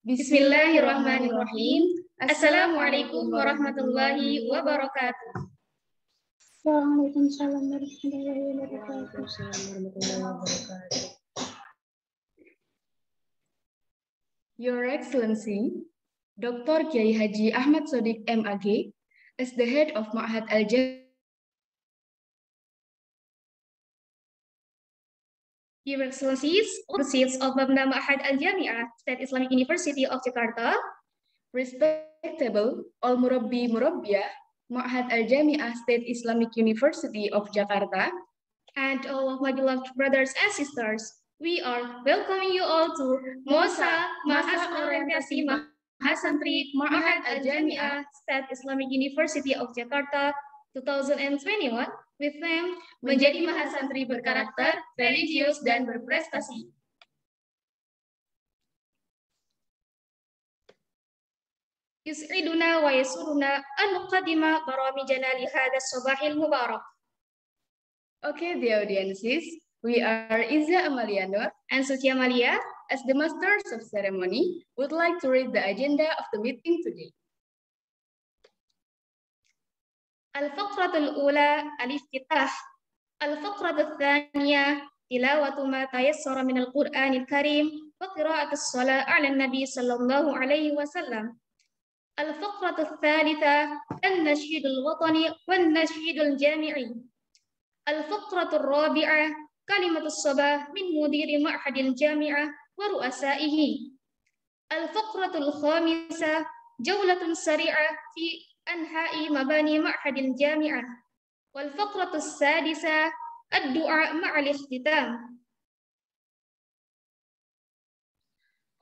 Bismillahirrahmanirrahim. Assalamualaikum warahmatullahi wabarakatuh. Waalaikumsalam warahmatullahi wabarakatuh. Your Excellency, Dr. Kiai Haji Ahmad Shodiq MAG, as the head of Ma'had Al-Jami'ah, Your Excellencies, Proceeds of Mabna Ma'had Al-Jami'ah, State Islamic University of Jakarta, respectable Al-Murabbi Murabbiyah, Ma'had Al-Jami'ah, State Islamic University of Jakarta, and all of my beloved brothers and sisters, we are welcoming you all to MOSA, Masa Orientasi Mahasantri Ma'had Al-Jami'ah, State Islamic University of Jakarta 2021, with them menjadi mahasantri berkarakter, religius, dan berprestasi. Yus'iduna wa yasuruna an nuqaddima baramijana li hadha as-sabahil mubarak. Okay, the audiences, we are Iza Amaliano and Suci Amalia, as the masters of ceremony, would like to read the agenda of the meeting today. Al-Faqratul Ula Al-Iftitah. Al-Faqratul Thaniya Tilawatu ma tayassara min al-Qur'anil Karim wa qira'atus salat 'ala Nabi sallallahu alaihi wasallam. Al-Faqratul Thalitha An-Nashidul Watani wan-Nashidul Jami'i. Al-Faqratul Rabi'ah Kalimatus Sabah min Mudiri Ma'hadil Jami'ah wa ru'asaihi. Al-Faqratul Khamisah Jawlatun Sari'ah fi Anha'i Mabani Ma'hadil Jami'ah. Wal-Faqratus Sadisah Ad-Du'a Ma'al Ikhtitam.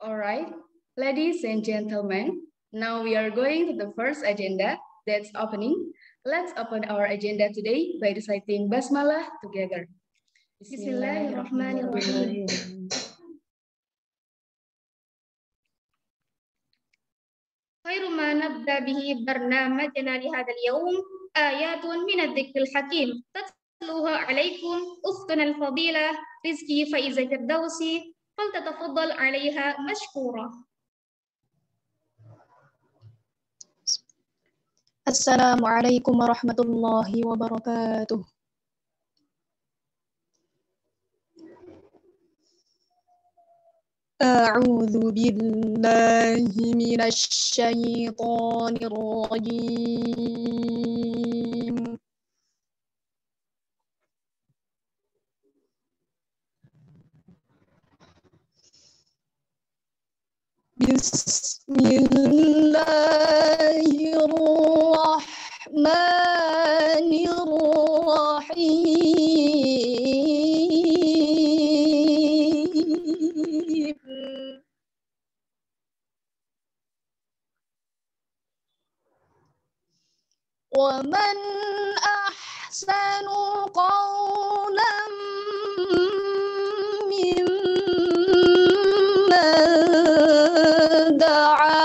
Alright, ladies and gentlemen, now we are going to the first agenda, that's opening. Let's open our agenda today by reciting Basmalah together. Bismillahirrahmanirrahim. Khairu ma nabda bihi barnamajana li hadzal yawm ayatun min adh-dhikril hakim tatluha alaykum ukhtuna al-fadilah Rizki Faiza Firdausi faltatafaddal 'alayha mashkura. Assalamualaikum warahmatullahi wabarakatuh. A'udzu billahi minasy syaithanir rajim. Bismillahirrahmanirrahim. Wa man ahsanu qawlan mimman da'a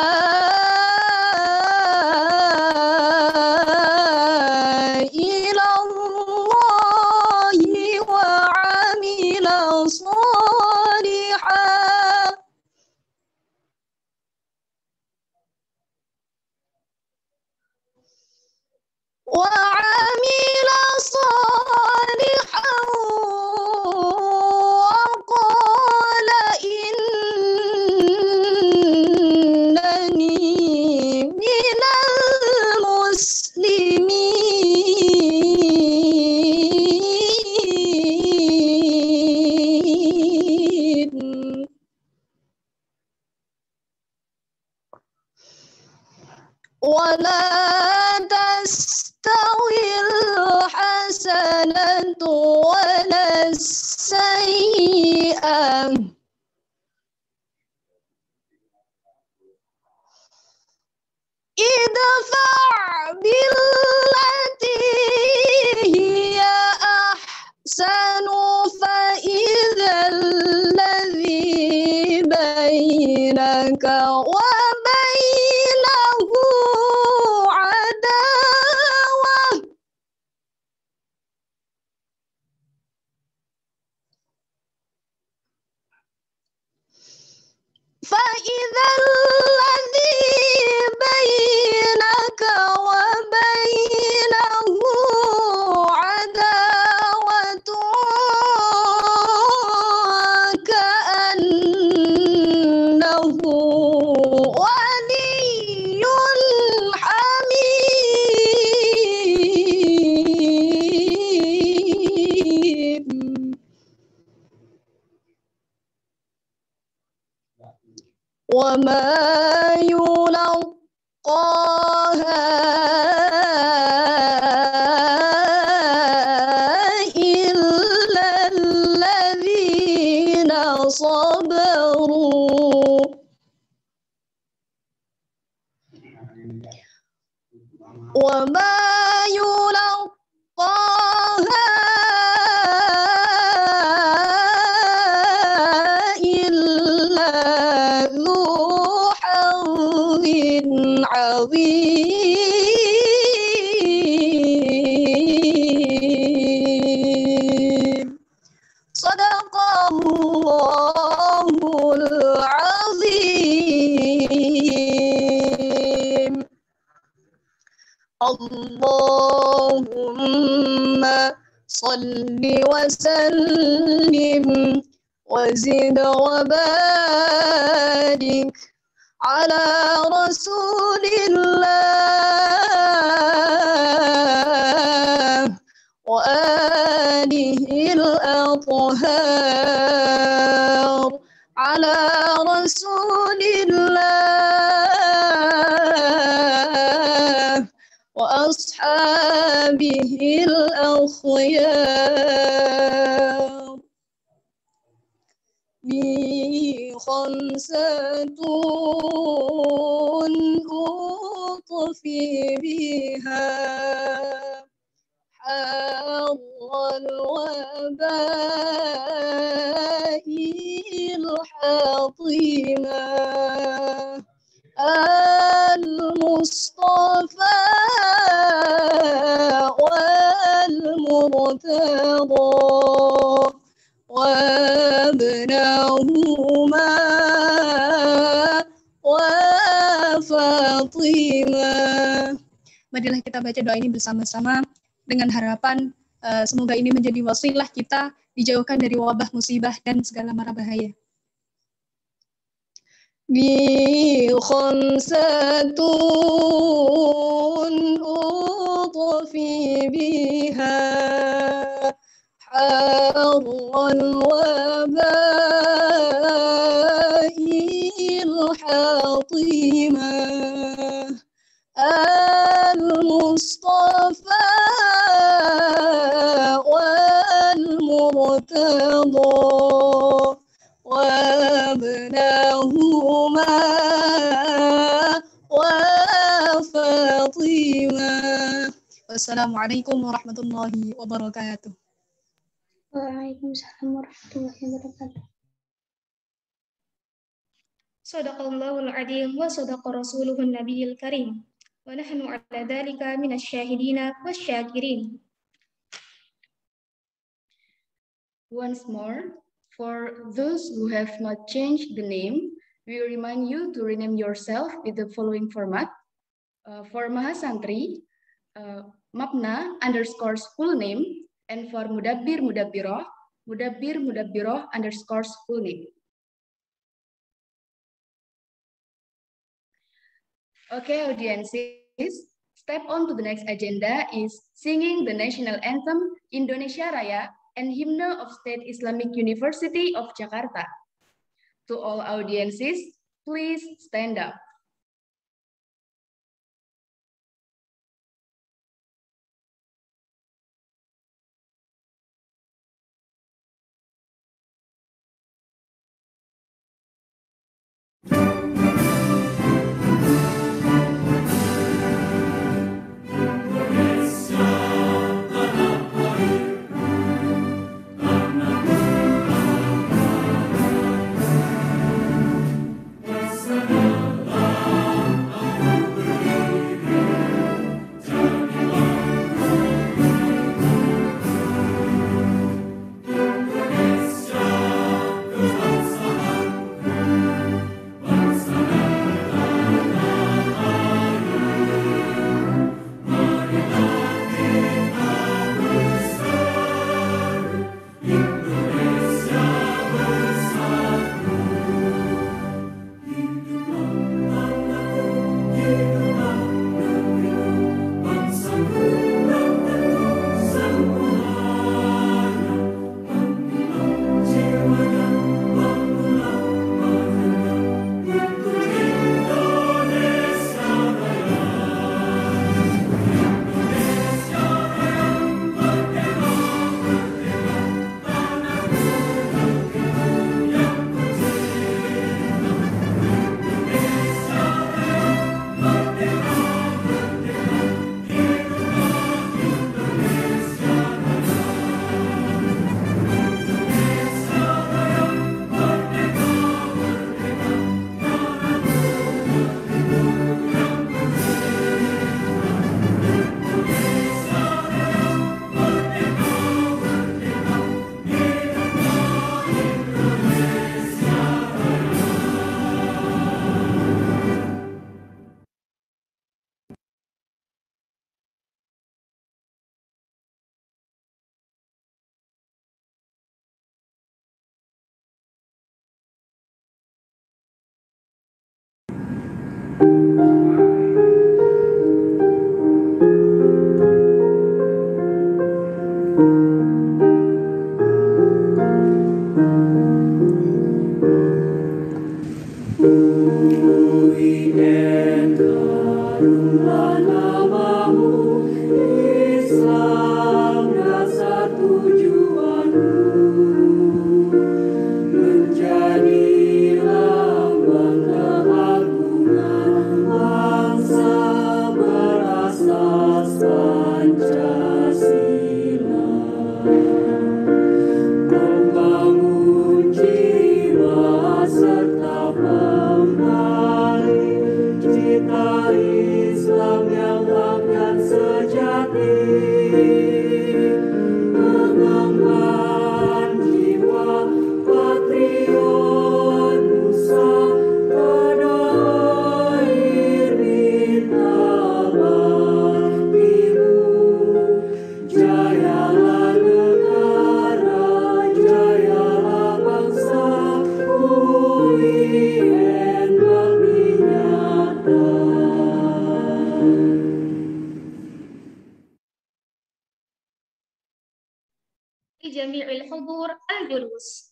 ila Allahi wa 'amila salihan. وعمل صالحا وقال إنني من المسلمين. ولا تستوي الحسنة ولا السيئة ادفع بالتي هي أحسن فإذا الذي بينك وبينه عداوة فإذا وما يلقاها إلا الذين صبروا وما يلقاها إلا ذو حظ عظيم صدق الله العظيم اللهم صل وسلم وزد وبارك على رسول الله وآله الأطهار على رسول الله وأصحابه الأخيار لي خمسة أطفي بها حر الوباء الحطيمة المصطفى والمرتضى وابنهما وفاطمة. Marilah kita baca doa ini bersama-sama dengan harapan semoga ini menjadi wasilah kita dijauhkan dari wabah, musibah, dan segala mara bahaya. Bi khamsatun utfi biha harral waba'il hatimah al-mustafa wal-murtadha وابنهما وفاطمة. والسلام عليكم ورحمة الله وبركاته. Waalaikumsalam warahmatullahi wabarakatuh. Sadaqallahul adzim wa sadaqa rasuluhun nabiyil karim. Wa nahnu ala dzalika minasyahidina wasyakirin. Once more, for those who have not changed the name, we remind you to rename yourself with the following format. For Mahasantri, Mapna _school name, and for Mudabbir Mudabbiroh, Mudabbir Mudabbiroh _ school name. Okay, audiences, step on to the next agenda is singing the national anthem Indonesia Raya and Hymn of State Islamic University of Jakarta. To all audiences, please stand up. Salam sejati, mengembang jiwa patriot Nusa tanah air bintang biru. Jayalah negara, jayalah bangsa, UIN bagi nyata. لجميع الحضور الجلوس.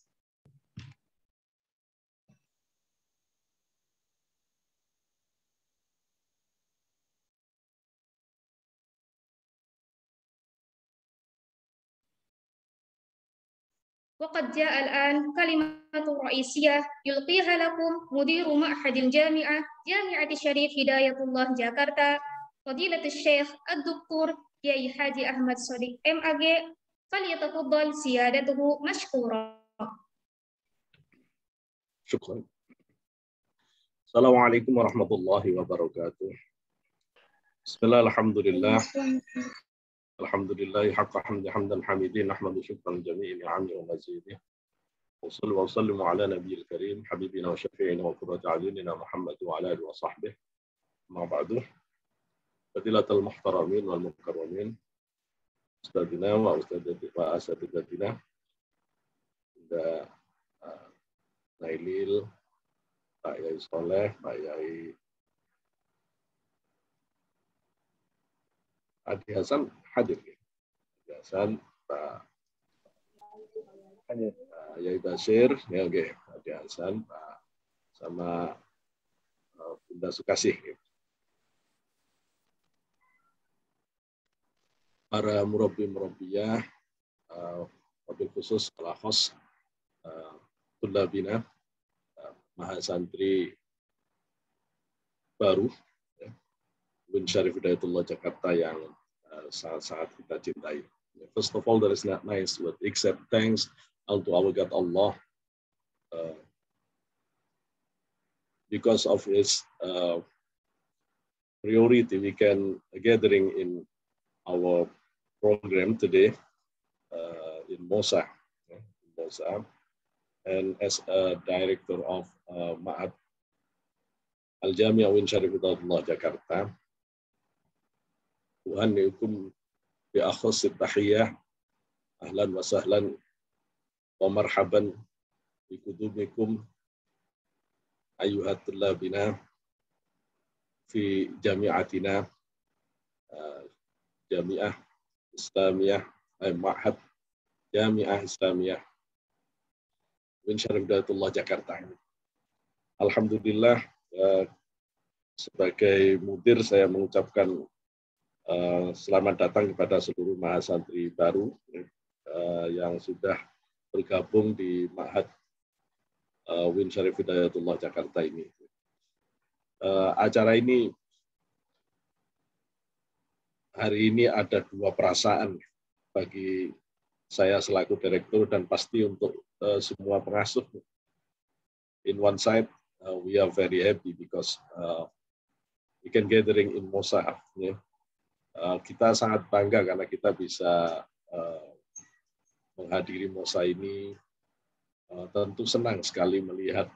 وقد جاء الآن كلمة رئيسية يلقيها لكم مدير معهد الجامعة جامعة الشريف هداية الله جاكرتا فضيلة الشيخ الدكتور ياي حاجي أحمد صديق MAG. فليتفضل سيادته مشكورا. شكرا. السلام عليكم ورحمة الله وبركاته. بسم الله الحمد لله. الحمد لله حق حمدا حميدين نحمد شكرا جميع نعمه ومزيده. وصلى وسلم على نبي الكريم حبيبنا وشفيعنا وقرة أعيننا محمد وعلى آله وصحبه. ما بعد. فضيلة المحترمين والمكرمين أستاذنا وأساتذتنا Nailil, Pak Yai Soleh, Pak Yai Adi Hasan hadir. Adi Hasan, Pak Yai Basir, ya oke, Adi Hasan, Pak sama Bunda Sukasih. Para murabbi-murabbiyah, wabil khusus al-akhos Tullabina, Mahasantri baru, Win Syarif Hidayatullah Jakarta yang sangat-sangat kita cintai. First of all, there is not nice but except thanks unto our God Allah because of His priority. We can gathering in our program today in Mosa, and as a director of Ma'had Al-Jami' Win Syarif Hidayatullah Jakarta, uhannikum bi akhassit tahiyah, ahlan wa sahlan wa marhaban bi kudumikum ayyuhat tullabina fi jami'atina Jami'ah Islamiyah Ma'had Jami'ah Islamiyah Win Syarif Hidayatullah Jakarta. Alhamdulillah, sebagai mudir saya mengucapkan selamat datang kepada seluruh mahasantri baru yang sudah bergabung di Ma'had Win Syarif Hidayatullah Jakarta ini. Acara ini hari ini ada dua perasaan bagi saya selaku direktur dan pasti untuk semua pengasuh. In one side, we are very happy because we can gathering in Mosa. Kita sangat bangga karena kita bisa menghadiri Mosa ini. Tentu senang sekali melihat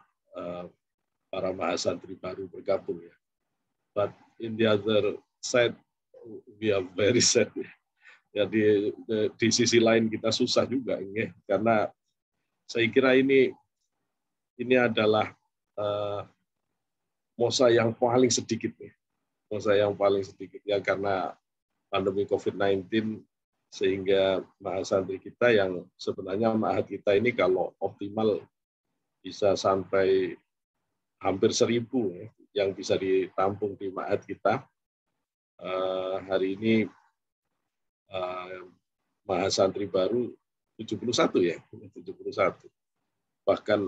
para mahasantri baru bergabung. But in the other side, we are very sad. Ya, di sisi lain kita susah juga, karena saya kira ini adalah Mosa yang paling sedikit, Mosa yang paling sedikit ya, karena pandemi COVID-19 sehingga mahasantri kita yang sebenarnya ma'had kita ini kalau optimal bisa sampai hampir 1.000 yang bisa ditampung di ma'had kita. Hari ini mahasantri baru 71 ya, 71. Bahkan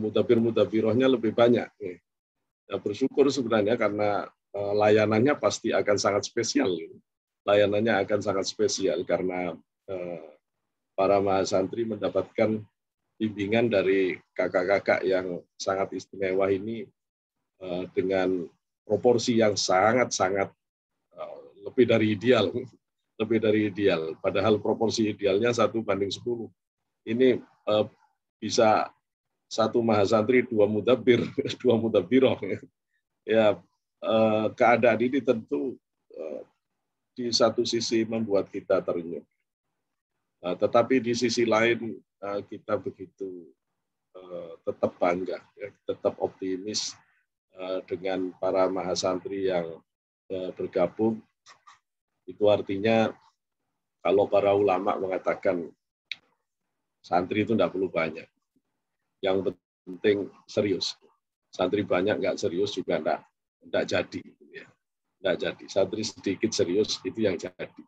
mudabir-mudabirohnya lebih banyak. Ya, bersyukur sebenarnya karena layanannya pasti akan sangat spesial. Layanannya akan sangat spesial karena para mahasantri mendapatkan bimbingan dari kakak-kakak yang sangat istimewa ini dengan proporsi yang sangat-sangat lebih dari ideal, lebih dari ideal. Padahal proporsi idealnya 1:10. Ini bisa satu mahasantri, 2 mudabir, 2 mudabiroh. Ya, keadaan ini tentu di satu sisi membuat kita terenyuh. Tetapi di sisi lain kita begitu tetap bangga, ya, tetap optimis dengan para mahasantri yang bergabung. Itu artinya kalau para ulama mengatakan santri itu tidak perlu banyak, yang penting serius. Santri banyak nggak serius juga nggak jadi, ya. Nggak jadi. Santri sedikit serius itu yang jadi.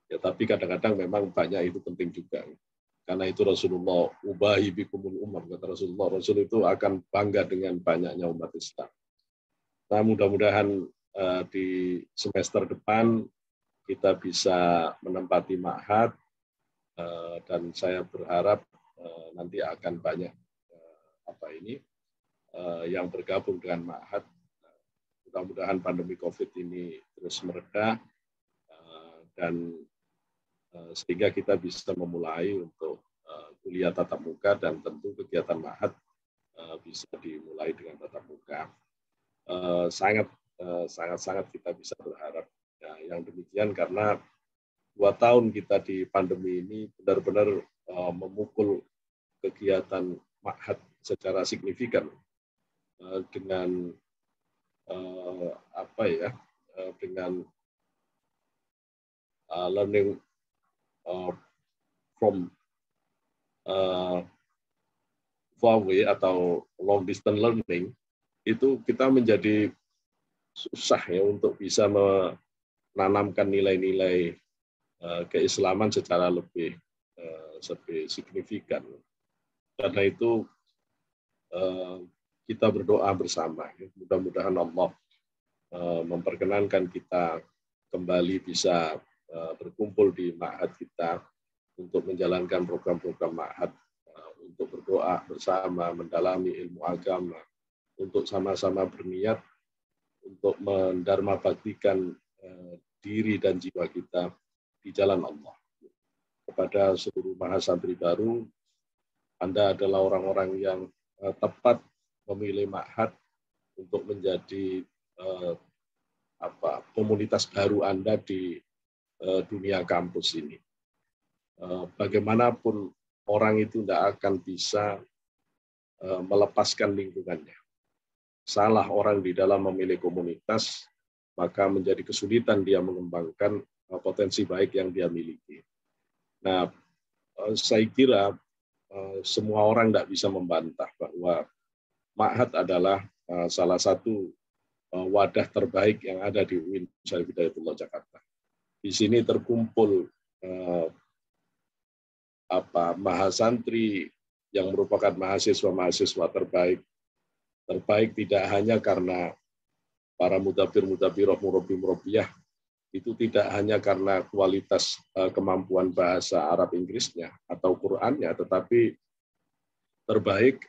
Ya, tapi kadang-kadang memang banyak itu penting juga. Karena itu Rasulullah ubahi bikumul umam, kata Rasulullah. Rasul itu akan bangga dengan banyaknya umat Islam. Nah, mudah-mudahan di semester depan kita bisa menempati ma'had, dan saya berharap nanti akan banyak yang bergabung dengan ma'had. Mudah-mudahan pandemi COVID ini terus mereda dan sehingga kita bisa memulai untuk kuliah tatap muka, dan tentu kegiatan ma'had bisa dimulai dengan tatap muka. Sangat kita bisa berharap yang demikian, karena 2 tahun kita di pandemi ini benar-benar memukul kegiatan ma'had secara signifikan dengan dengan learning from far away atau long distance learning, itu kita menjadi susah ya untuk bisa menanamkan nilai-nilai keislaman secara lebih signifikan. Karena itu kita berdoa bersama, mudah-mudahan Allah memperkenankan kita kembali bisa berkumpul di ma'had kita untuk menjalankan program-program ma'had, untuk berdoa bersama, mendalami ilmu agama, untuk sama-sama berniat untuk mendharma baktikan diri dan jiwa kita di jalan Allah. Kepada seluruh mahasantri baru, Anda adalah orang-orang yang tepat memilih ma'had untuk menjadi komunitas baru Anda di dunia kampus ini. Bagaimanapun orang itu tidak akan bisa melepaskan lingkungannya. Salah orang di dalam memilih komunitas, maka menjadi kesulitan dia mengembangkan potensi baik yang dia miliki. Nah, saya kira semua orang tidak bisa membantah bahwa ma'had adalah salah satu wadah terbaik yang ada di UIN Syarif Hidayatullah Jakarta. Di sini terkumpul mahasantri yang merupakan mahasiswa-mahasiswa terbaik tidak hanya karena para mudabir-mudabiroh, murabbi-murabbiyah, itu tidak hanya karena kualitas kemampuan bahasa Arab Inggrisnya atau Qur'annya, tetapi terbaik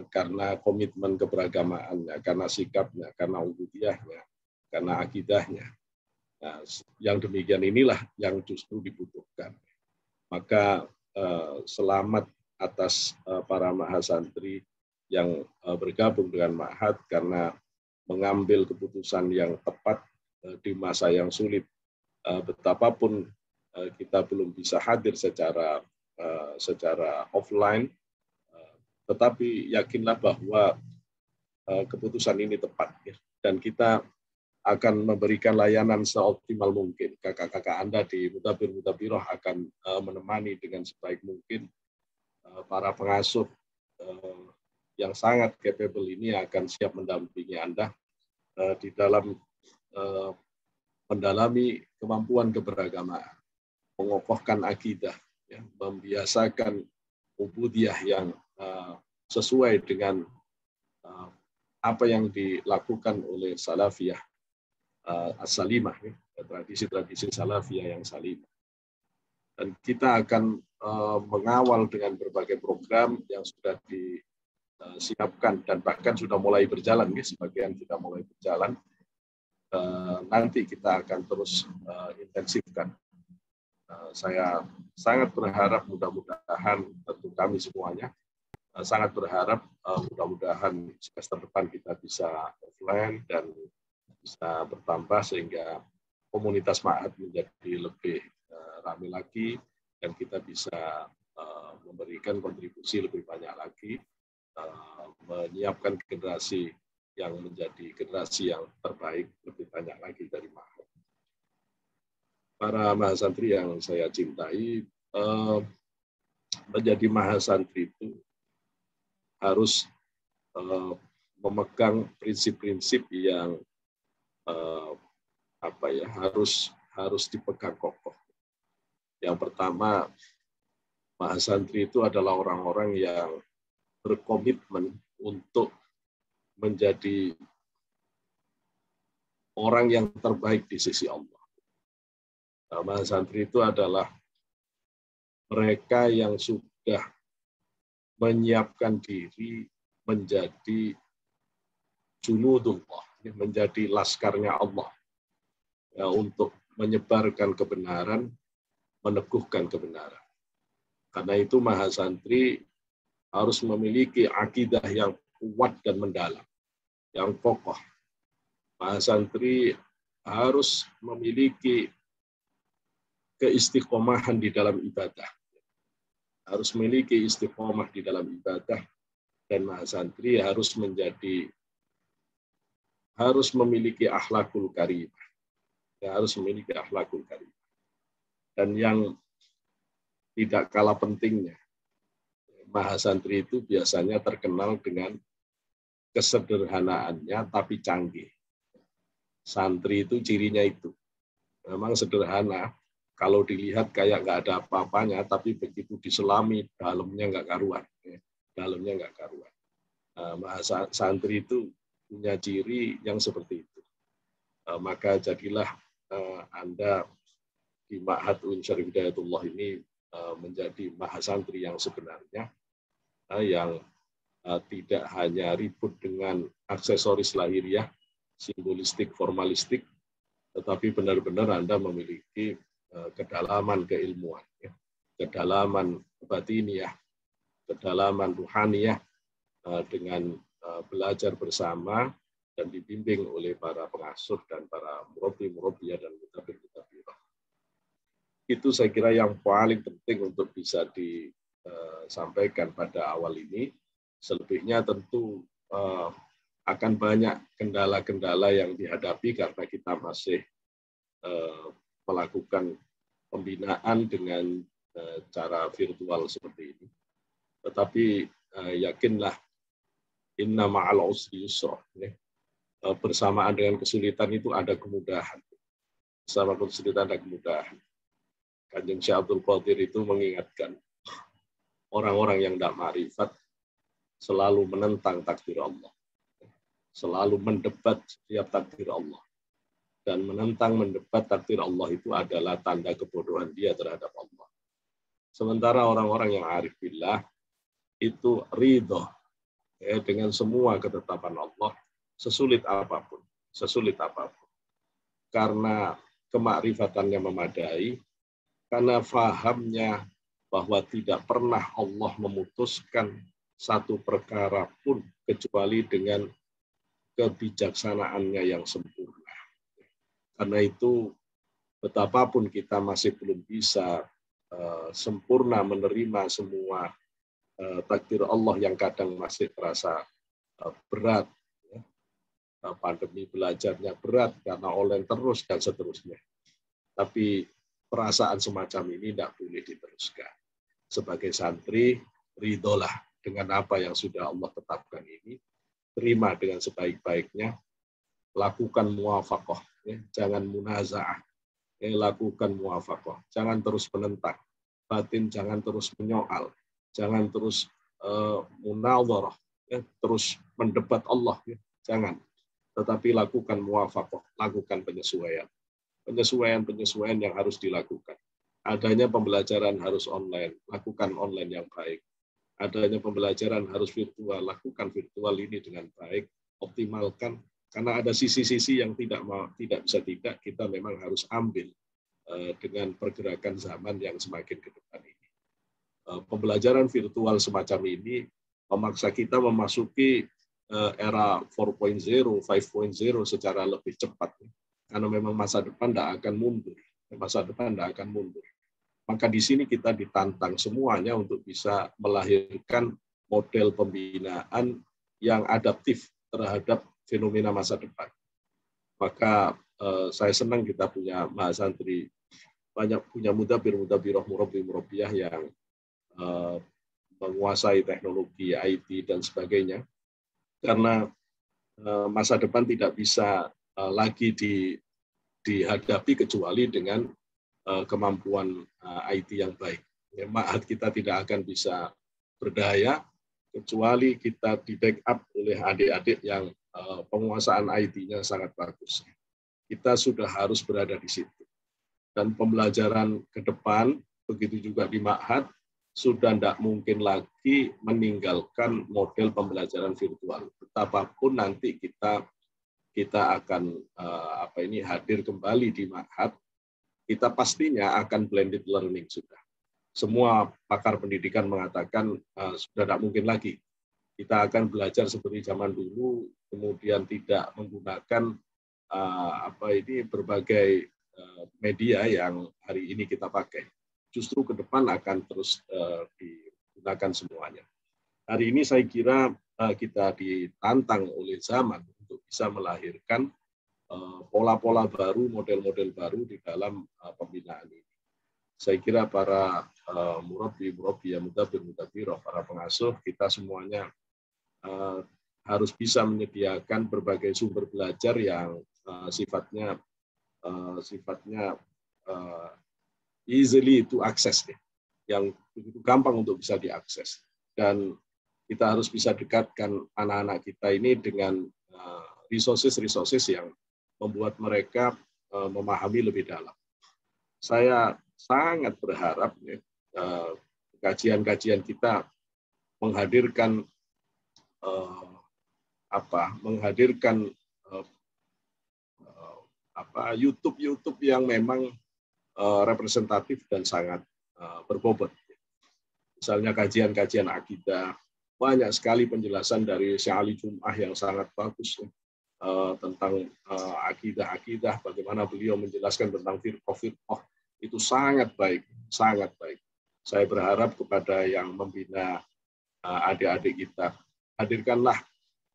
karena komitmen keberagamaannya, karena sikapnya, karena ubudiyahnya, karena akidahnya. Nah, yang demikian inilah yang justru dibutuhkan. Maka selamat atas para mahasantri yang bergabung dengan ma'had karena mengambil keputusan yang tepat di masa yang sulit. Betapapun kita belum bisa hadir secara offline, tetapi yakinlah bahwa keputusan ini tepat, ya. Dan kita akan memberikan layanan seoptimal mungkin. Kakak-kakak Anda di Mudabir-Mudabiroh akan menemani dengan sebaik mungkin. Para pengasuh yang sangat capable ini akan siap mendampingi Anda di dalam mendalami kemampuan keberagamaan, mengokohkan akidah, ya, membiasakan ubudiyah yang sesuai dengan apa yang dilakukan oleh salafiyah as-salimah, ya, tradisi-tradisi salafiyah yang salimah. Dan kita akan mengawal dengan berbagai program yang sudah disiapkan dan bahkan sudah mulai berjalan, ya, sebagian sudah mulai berjalan. nanti kita akan terus intensifkan. Saya sangat berharap mudah-mudahan, tentu kami semuanya sangat berharap mudah-mudahan semester depan kita bisa offline dan bisa bertambah sehingga komunitas ma'had menjadi lebih ramai lagi dan kita bisa memberikan kontribusi lebih banyak lagi, menyiapkan generasi yang menjadi generasi yang terbaik lebih banyak lagi dari ma'had. Para mahasantri yang saya cintai, menjadi mahasantri itu harus memegang prinsip-prinsip yang harus dipegang kokoh. Yang pertama, mahasantri itu adalah orang-orang yang berkomitmen untuk menjadi orang yang terbaik di sisi Allah. Mahasantri itu adalah mereka yang sudah menyiapkan diri menjadi junudullah, menjadi laskarnya Allah, ya, untuk menyebarkan kebenaran, meneguhkan kebenaran. Karena itu mahasantri harus memiliki akidah yang kuat dan mendalam, yang kokoh. Mahasantri harus memiliki keistiqomahan di dalam ibadah, harus memiliki istiqomah di dalam ibadah, dan mahasantri harus memiliki akhlakul karimah, harus memiliki akhlakul karimah. Dan yang tidak kalah pentingnya, mahasantri itu biasanya terkenal dengan kesederhanaannya tapi canggih. Santri itu cirinya itu, memang sederhana. Kalau dilihat kayak nggak ada apa-apanya, tapi begitu diselami dalamnya nggak karuan. Dalamnya nggak karuan. Santri itu punya ciri yang seperti itu. Maka jadilah Anda di Ma'had UIN Syarif Hidayatullah ini menjadi mahasantri yang sebenarnya, yang tidak hanya ribut dengan aksesoris lahiriah, simbolistik, formalistik, tetapi benar-benar Anda memiliki kedalaman keilmuan, kedalaman batiniah, kedalaman ruhaniyah, dengan belajar bersama dan dibimbing oleh para pengasuh dan para murabbi-murabbiyah dan mutabir-mutabirah. Itu saya kira yang paling penting untuk bisa disampaikan pada awal ini. Selebihnya tentu akan banyak kendala-kendala yang dihadapi karena kita masih melakukan pembinaan dengan cara virtual seperti ini. Tetapi yakinlah, inna ma'al usri yusra. Bersamaan dengan kesulitan itu ada kemudahan. Bersama kesulitan ada kemudahan. Kanjeng Syekh Abdul Qadir itu mengingatkan orang-orang yang tidak ma'rifat selalu menentang takdir Allah. Selalu mendebat setiap takdir Allah. Dan menentang, mendebat takdir Allah itu adalah tanda kebodohan dia terhadap Allah. Sementara orang-orang yang arif billah itu ridho dengan semua ketetapan Allah, sesulit apapun. Karena kemakrifatannya memadai, karena fahamnya bahwa tidak pernah Allah memutuskan satu perkara pun kecuali dengan kebijaksanaannya yang sempurna. Karena itu, betapapun kita masih belum bisa sempurna menerima semua takdir Allah yang kadang masih terasa berat. Pandemi belajarnya berat karena online terus dan seterusnya. Tapi perasaan semacam ini tidak boleh diteruskan. Sebagai santri, ridholah dengan apa yang sudah Allah tetapkan ini. Terima dengan sebaik-baiknya. Lakukan muwafaqah. Jangan munaza'ah, lakukan muwafaqah. Jangan terus menentang, batin jangan terus menyoal, jangan terus munadharah, terus mendebat Allah, jangan. Tetapi lakukan muwafaqah, lakukan penyesuaian. Penyesuaian yang harus dilakukan. Adanya pembelajaran harus online, lakukan online yang baik. Adanya pembelajaran harus virtual, lakukan virtual ini dengan baik, optimalkan Karena ada sisi-sisi yang tidak bisa tidak kita memang harus ambil dengan pergerakan zaman yang semakin ke depan ini. Pembelajaran virtual semacam ini memaksa kita memasuki era 4.0, 5.0 secara lebih cepat. Karena memang masa depan tidak akan mundur. Masa depan tidak akan mundur. Maka di sini kita ditantang semuanya untuk bisa melahirkan model pembinaan yang adaptif terhadap fenomena masa depan. Maka saya senang kita punya mahasantri, banyak punya mudabir-mudabiroh, murabbi-murabbiyah yang menguasai teknologi IT dan sebagainya. Karena masa depan tidak bisa lagi dihadapi kecuali dengan kemampuan IT yang baik. Ma'had kita tidak akan bisa berdaya kecuali kita di-backup oleh adik-adik yang penguasaan IT-nya sangat bagus. Kita sudah harus berada di situ. Dan pembelajaran ke depan, begitu juga di Ma'had, sudah tidak mungkin lagi meninggalkan model pembelajaran virtual. Betapapun nanti kita akan hadir kembali di Ma'had, kita pastinya akan blended learning sudah. Semua pakar pendidikan mengatakan sudah tidak mungkin lagi. Kita akan belajar seperti zaman dulu, kemudian tidak menggunakan berbagai media yang hari ini kita pakai. Justru ke depan akan terus digunakan semuanya. Hari ini saya kira kita ditantang oleh zaman untuk bisa melahirkan pola-pola baru, model-model baru di dalam pembinaan ini. Saya kira para murabbi, mudabir-mudabiroh, para pengasuh, kita semuanya harus bisa menyediakan berbagai sumber belajar yang sifatnya easily to access, yang begitu gampang untuk bisa diakses. Dan kita harus bisa dekatkan anak-anak kita ini dengan resources yang membuat mereka memahami lebih dalam. Saya sangat berharap kajian-kajian kita menghadirkan YouTube yang memang representatif dan sangat berbobot. Misalnya kajian-kajian akidah, banyak sekali penjelasan dari Syekh Ali Jum'ah yang sangat bagus tentang akidah-akidah, bagaimana beliau menjelaskan tentang firqah, itu sangat baik, sangat baik. Saya berharap kepada yang membina adik-adik kita, hadirkanlah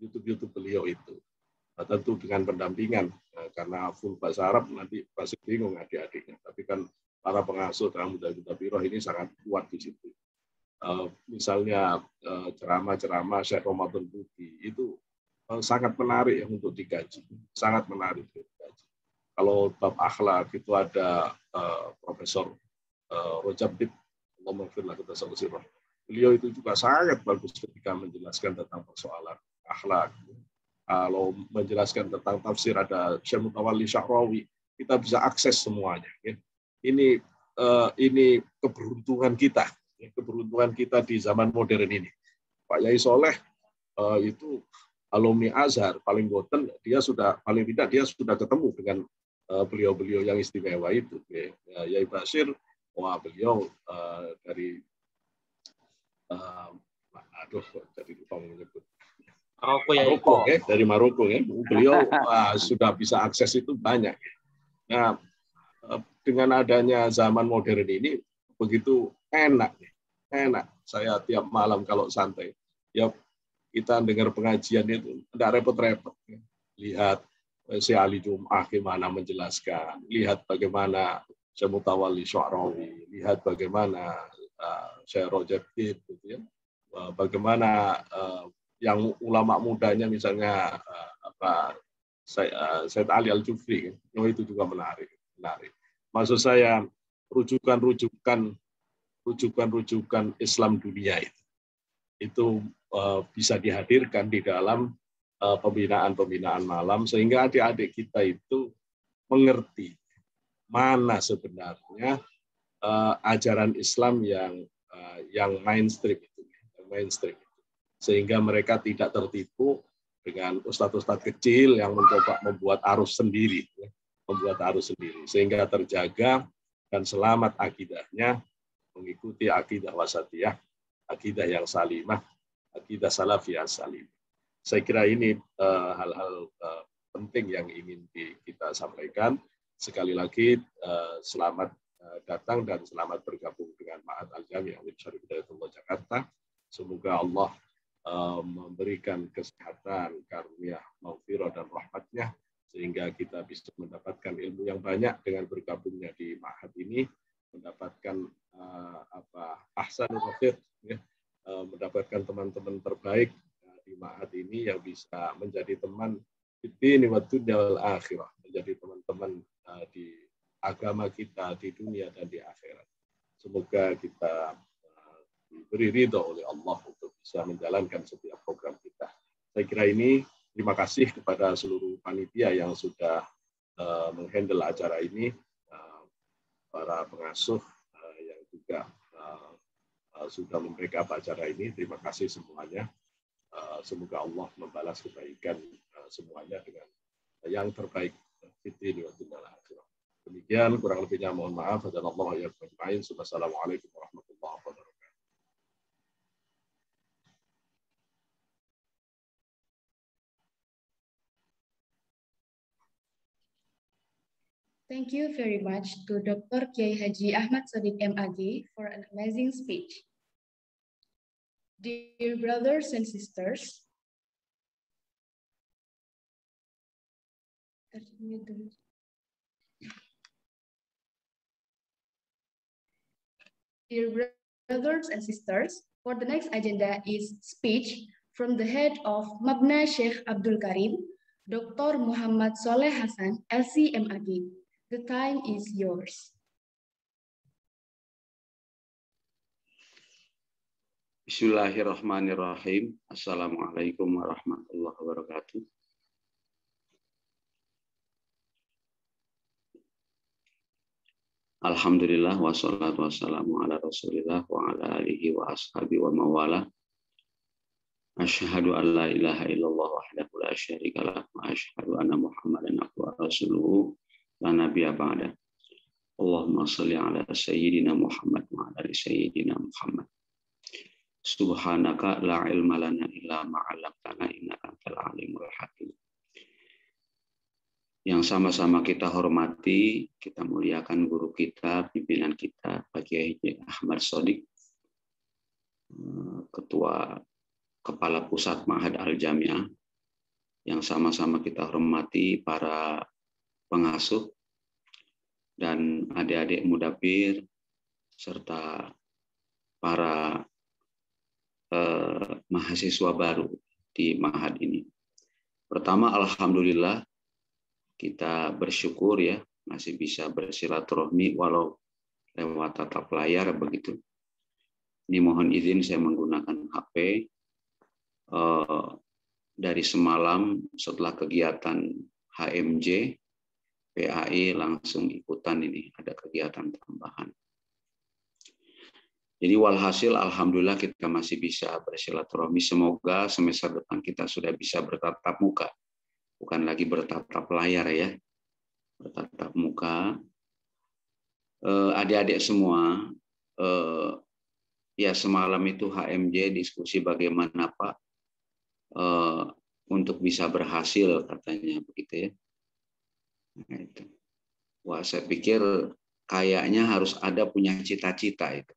YouTube beliau itu. Tentu dengan pendampingan, karena full bahasa Arab nanti pasti bingung adik-adiknya. Tapi kan para pengasuh dalam mudabir-mudabiroh ini sangat kuat di situ. Misalnya ceramah-ceramah Syekh Ramadan Budi itu sangat menarik untuk dikaji, sangat menarik untuk dikaji. Kalau bab akhlak itu ada Profesor Rojab Dib, beliau itu juga sangat bagus ketika menjelaskan tentang persoalan akhlak. Kalau menjelaskan tentang tafsir ada Syekh Mutawalli Sya'rawi, kita bisa akses semuanya. Ini keberuntungan kita di zaman modern ini. Pak Yai Soleh itu alumni Azhar, paling boten dia sudah ketemu dengan beliau-beliau yang istimewa itu. Yai Basir, beliau dari jadi lupa menyebut. Maroko, dari Maroko, beliau sudah bisa akses itu banyak. Nah, dengan adanya zaman modern ini begitu enak. Saya tiap malam kalau santai, ya kita dengar pengajian itu tidak repot-repot. Lihat Syekh Ali Jum'ah gimana menjelaskan, lihat bagaimana Syekh Mutawalli Sya'rawi, lihat bagaimana Syekh Rojab Dib, gitu ya. Bagaimana yang ulama mudanya misalnya Said Ali Al-Jufri, itu juga menarik. Maksud saya rujukan Islam dunia itu bisa dihadirkan di dalam pembinaan malam sehingga adik-adik kita itu mengerti mana sebenarnya ajaran Islam yang mainstream itu, sehingga mereka tidak tertipu dengan ustadz-ustadz kecil yang mencoba membuat arus sendiri, sehingga terjaga dan selamat akidahnya, mengikuti akidah wasatiyah, akidah yang salimah, akidah salafiyah salim. Saya kira ini hal-hal penting yang ingin kita sampaikan. Sekali lagi selamat datang dan selamat bergabung dengan Ma'had Al-Jami' Alim Syarif Hidayatullah Jakarta. Semoga Allah memberikan kesehatan, karunia, maghfirah dan rahmatnya, sehingga kita bisa mendapatkan ilmu yang banyak dengan bergabungnya di Ma'had ini, mendapatkan ahsanul rafiq, ya, mendapatkan teman-teman terbaik di Ma'had ini yang bisa menjadi teman di wa dunya wal akhirah, menjadi teman-teman di agama kita di dunia dan di akhirat. Semoga kita diberi ridho oleh Allah untuk bisa menjalankan setiap program kita. Saya kira ini, terima kasih kepada seluruh panitia yang sudah menghandle acara ini, para pengasuh yang juga sudah membackup acara ini. Terima kasih semuanya. Semoga Allah membalas kebaikan semuanya dengan yang terbaik. Demikian, kurang lebihnya mohon maaf. Wassalamualaikum warahmatullahi wabarakatuh. Thank you very much to Dr. Kiai Haji Ahmad Shadiq MAG for an amazing speech. Dear brothers and sisters, for the next agenda is speech from the head of Mabna Sheikh Abdul Karim, Dr. Muhammad Soleh Hasan, LCMAG. The time is yours. Bismillahirrahmanirrahim. Assalamualaikum warahmatullahi wabarakatuh. Alhamdulillah wassalatu wassalamu ala Rasulillah wa ala alihi wa ashabi wa mawala. Asyhadu an la ilaha illallah wahdahu la syarika lah wa asyhadu anna Muhammadan abduhu wa rasuluhu la nabiyya ba'da. Allahumma shalli ala sayyidina Muhammad wa ala ali sayyidina Muhammad. Subhanaka la ilma lana illa ma 'allamtana innaka antal alimul hakim. Yang sama-sama kita hormati, kita muliakan guru kita, pimpinan kita, Pak Kiai Ahmad Shadiq, Ketua Kepala Pusat Ma'had Al-Jami'ah, yang sama-sama kita hormati para pengasuh dan adik-adik mudabir, serta para mahasiswa baru di Ma'had ini. Pertama, alhamdulillah, kita bersyukur ya masih bisa bersilaturahmi walau lewat tatap layar begitu. Ini mohon izin saya menggunakan HP. Dari semalam setelah kegiatan HMJ, PAI langsung ikutan ini, ada kegiatan tambahan. Jadi walhasil alhamdulillah kita masih bisa bersilaturahmi. Semoga semester depan kita sudah bisa bertatap muka. Bukan lagi bertatap layar ya, bertatap muka. Adik-adik semua, ya semalam itu HMJ diskusi bagaimana Pak untuk bisa berhasil katanya begitu ya. Nah, itu. Wah, saya pikir kayaknya harus ada punya cita-cita itu.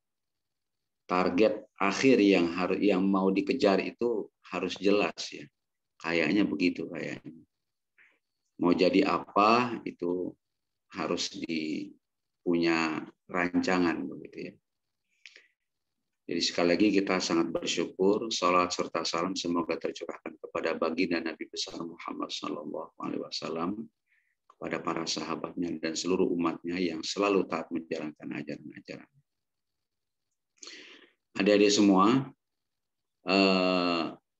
Target akhir yang mau dikejar itu harus jelas ya. Kayaknya begitu kayaknya. Mau jadi apa itu harus punya rancangan begitu ya. Jadi sekali lagi kita sangat bersyukur, salat serta salam semoga tercurahkan kepada baginda Nabi besar Muhammad SAW, kepada para sahabatnya dan seluruh umatnya yang selalu taat menjalankan ajaran-ajaran. Adik-adik semua,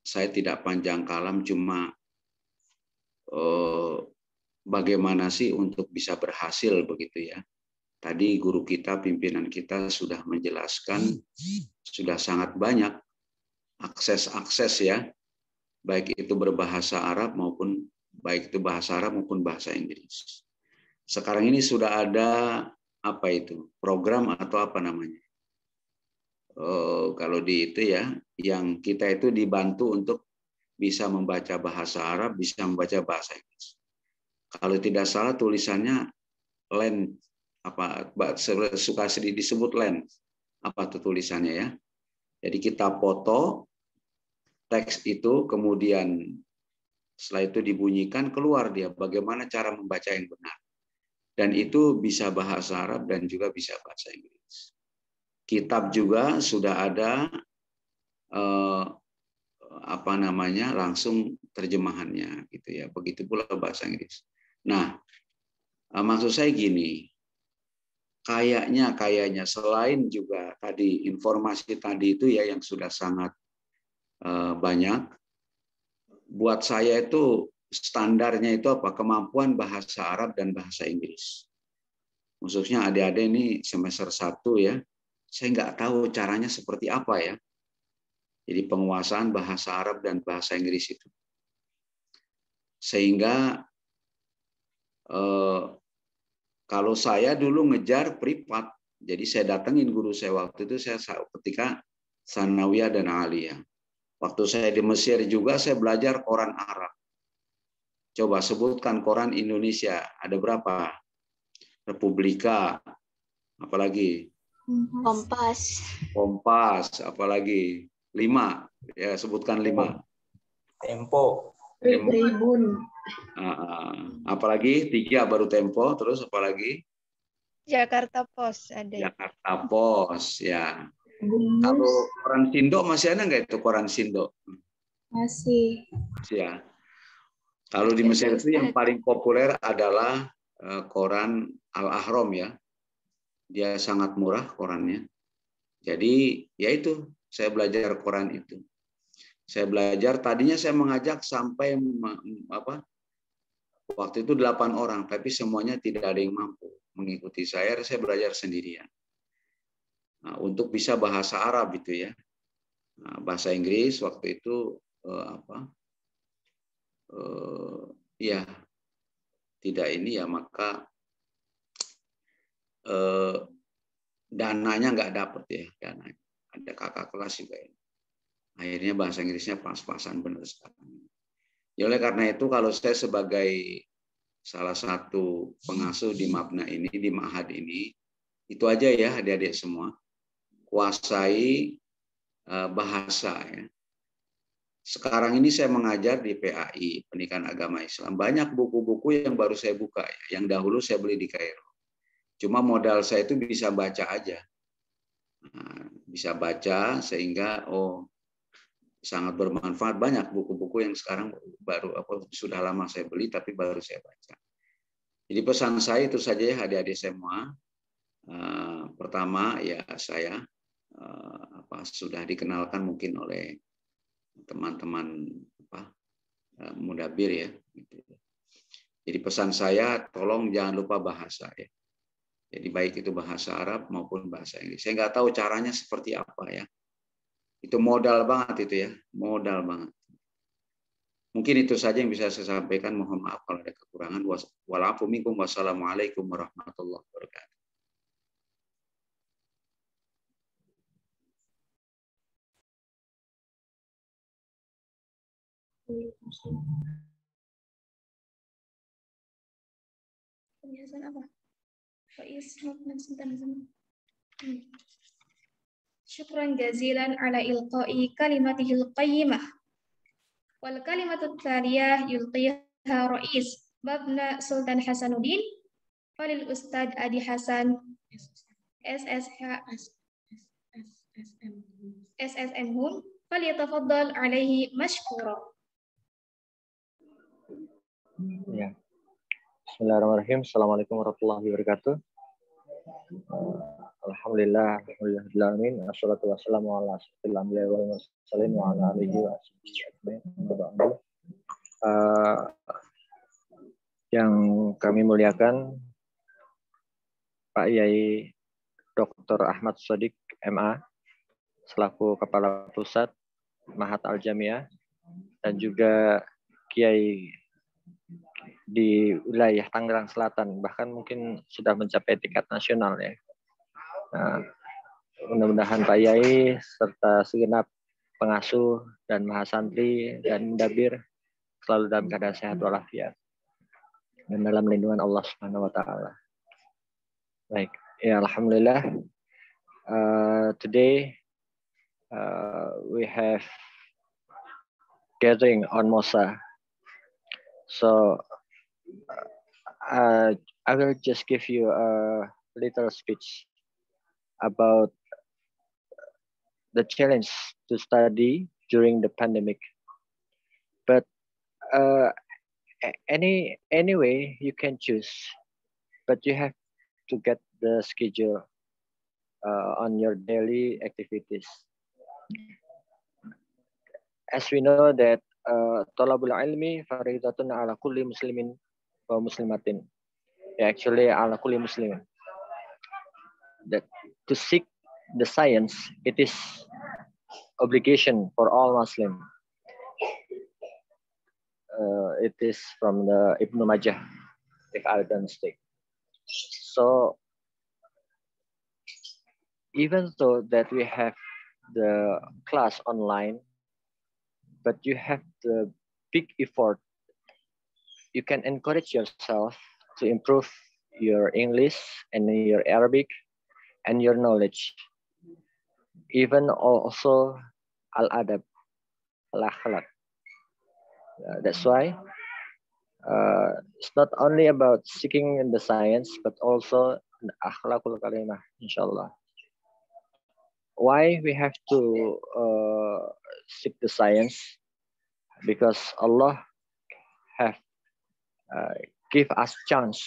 saya tidak panjang kalam, cuma bagaimana sih untuk bisa berhasil begitu ya. Tadi guru kita, pimpinan kita sudah menjelaskan, sudah sangat banyak akses-akses ya baik itu berbahasa Arab maupun bahasa Inggris. Sekarang ini sudah ada apa itu program atau apa namanya? Kalau di itu ya, yang kita itu dibantu untuk bisa membaca bahasa Arab, bisa membaca bahasa Inggris. Kalau tidak salah tulisannya land, apa suka disebut land, apa itu tulisannya ya? Jadi kita foto teks itu, kemudian setelah itu dibunyikan, keluar dia bagaimana cara membaca yang benar. Dan itu bisa bahasa Arab dan juga bisa bahasa Inggris. Kitab juga sudah ada apa namanya langsung terjemahannya gitu ya. Begitu pula bahasa Inggris. Nah, maksud saya gini, kayaknya selain juga tadi informasi tadi itu ya yang sudah sangat banyak, buat saya itu standarnya itu apa? Kemampuan bahasa Arab dan bahasa Inggris. Khususnya adik-adik ini semester 1 ya, saya nggak tahu caranya seperti apa ya. Jadi penguasaan bahasa Arab dan bahasa Inggris itu. Sehingga kalau saya dulu ngejar privat, jadi saya datengin guru saya waktu itu, saya ketika Sanawiyah dan Aliyah. Waktu saya di Mesir juga saya belajar koran Arab. Coba sebutkan koran Indonesia, ada berapa? Republika, apalagi? Kompas, apalagi? 5, ya sebutkan 5. Tempo. Tribun. Apalagi 3 baru Tempo, terus apalagi? Jakarta Post ada. Jakarta Post, ya. Kalau koran Sindo masih ada nggak itu koran Sindo? Masih. Ya. Kalau di Mesir itu yang paling populer adalah koran Al-Ahram ya. Dia sangat murah korannya. Jadi ya itu, saya belajar koran itu. Saya belajar, tadinya saya mengajak sampai waktu itu 8 orang, tapi semuanya tidak ada yang mampu mengikuti saya belajar sendirian. Nah, untuk bisa bahasa Arab itu ya. Nah, bahasa Inggris waktu itu ya tidak ini ya, maka dananya nggak dapet ya, dananya. Ada kakak kelas juga ya. Akhirnya bahasa Inggrisnya pas-pasan benar sekarang. Ya oleh karena itu kalau saya sebagai salah satu pengasuh di Mabna ini, di Ma'had ini, itu aja ya adik-adik semua. Kuasai bahasa ya. Sekarang ini saya mengajar di PAI, Pendidikan Agama Islam. Banyak buku-buku yang baru saya buka ya, yang dahulu saya beli di Kairo. Cuma modal saya itu bisa baca aja. Nah, bisa baca sehingga sangat bermanfaat. Banyak buku-buku yang sekarang baru sudah lama saya beli tapi baru saya baca. Jadi pesan saya itu saja ya adik-adik semua. Pertama ya saya sudah dikenalkan mungkin oleh teman-teman mudabir ya. Jadi pesan saya tolong jangan lupa bahasa ya. Jadi baik itu bahasa Arab maupun bahasa Inggris. Saya nggak tahu caranya seperti apa ya. Itu modal banget itu ya, modal banget. Mungkin itu saja yang bisa saya sampaikan. Mohon maaf kalau ada kekurangan. Wa'alaikum minkum, wassalamualaikum warahmatullahi wabarakatuh. Penjelasan apa? Syukran jazilan ala ilqa'i kalimatihil qayyimah. Wal kalimatut thaliyah yulqiha Rais Mabna Sultan Hasanuddin walil Ustadz Adi Hasan SSM Hum falyatafaddal alaihi mashkura. Ya. Bismillahirrahmanirrahim. Assalamualaikum warahmatullahi wabarakatuh. Alhamdulillah, alhamdulillahirrahmanirrahim. Assalatu wassalamu ala asyrafil anbiya'i wal mursalin wa ala alihi wa sahbihi ajma'in. Yang kami muliakan Pak Yai Dr. Ahmad Shadiq MA selaku Kepala Pusat Ma'had Al-Jamiah dan juga kiai di wilayah Tangerang Selatan, bahkan mungkin sudah mencapai tingkat nasional ya. Nah, mudah-mudahan Pak Yai serta segenap pengasuh dan mahasantri dan mudabir selalu dalam keadaan sehat walafiat dan dalam lindungan Allah Subhanahu wa taala. Baik, ya alhamdulillah. Today we have gathering on Mosa. So I will just give you a little speech about the challenge to study during the pandemic. But anyway, you can choose, but you have to get the schedule on your daily activities. As we know that talabul ilmi faridatun ala kulli muslimin wa muslimatin. Actually, ala kulli muslimin. That to seek the science, it is obligation for all Muslim. It is from the Ibnu Majah, if I don't mistake. So even though that we have the class online, but you have the big effort, you can encourage yourself to improve your English and your Arabic and your knowledge. Even also al-adab, al-akhlaq. That's why it's not only about seeking the science, but also the akhlaqul karimah, inshallah. Why we have to seek the science? Because Allah have give us chance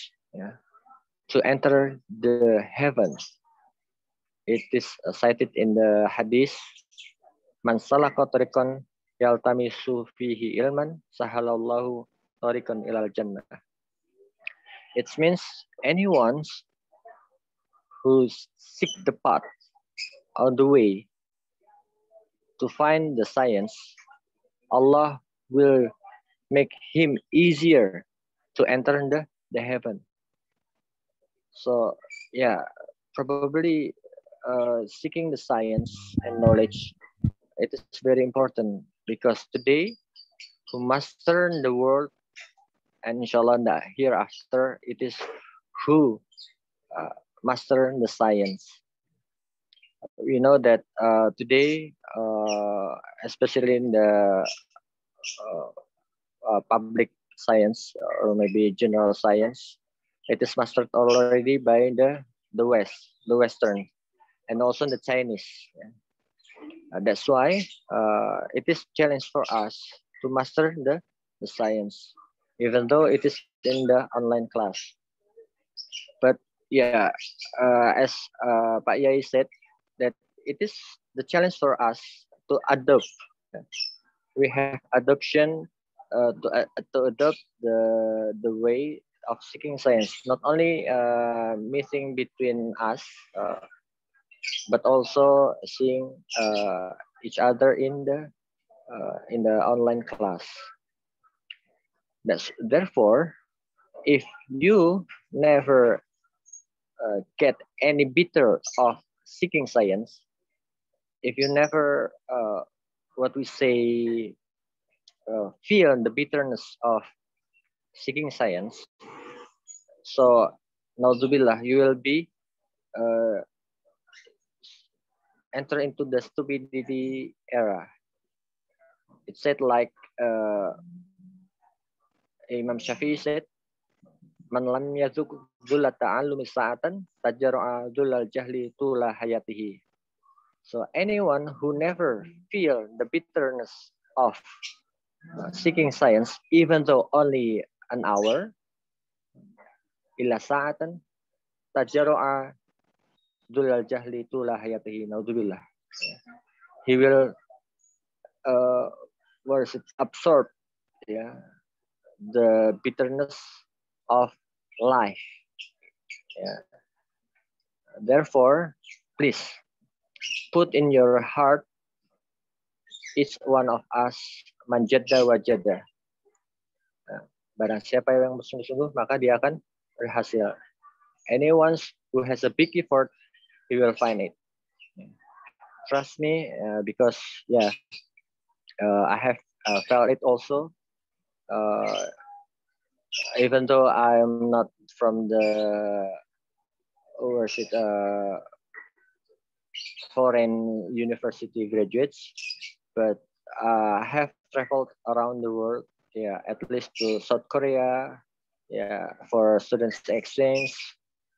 to enter the heaven. It is cited in the hadith, man salaka tariqan yaltamisu fihi ilman sahalallahu tariqan ilal jannah. It means anyone who seek the path on the way to find the science, Allah will make him easier to enter the heaven. So yeah, probably seeking the science and knowledge, it is very important, because today to master the world, and inshallah hereafter, it is who master the science. We know that today, especially in the public science or maybe general science, it is mastered already by the Western, and also the Chinese. That's why it is challenge for us to master the science, even though it is in the online class. But yeah, as Pak Yai said, that it is the challenge for us to adopt. We have adoption to adopt the way of seeking science, not only meeting between us, but also seeing each other in the online class. Therefore, if you never get any bitter of seeking science, if you never what we say feel the bitterness of seeking science, so nauzubillah, you will be enter into the stupidity era. It said like Imam Shafi'i said, man lam yazuk dzullat ta'allumi sa'atan tajara'a dzulal jahli tula hayatihi. So anyone who never feel the bitterness of seeking science, even though only an hour, illa sa'atan tajara'a dzulal jahli tula hayatihi, naudzubillah. He will absorb the bitterness of life. Therefore, please put in your heart each one of us manjadda wajadda. Barang siapa yang bersungguh-sungguh, maka dia akan berhasil. Anyone who has a big effort, he will find it. Trust me, because I have felt it also. Even though I'm not from the foreign university graduates, but I have traveled around the world, at least to South Korea, for students exchange,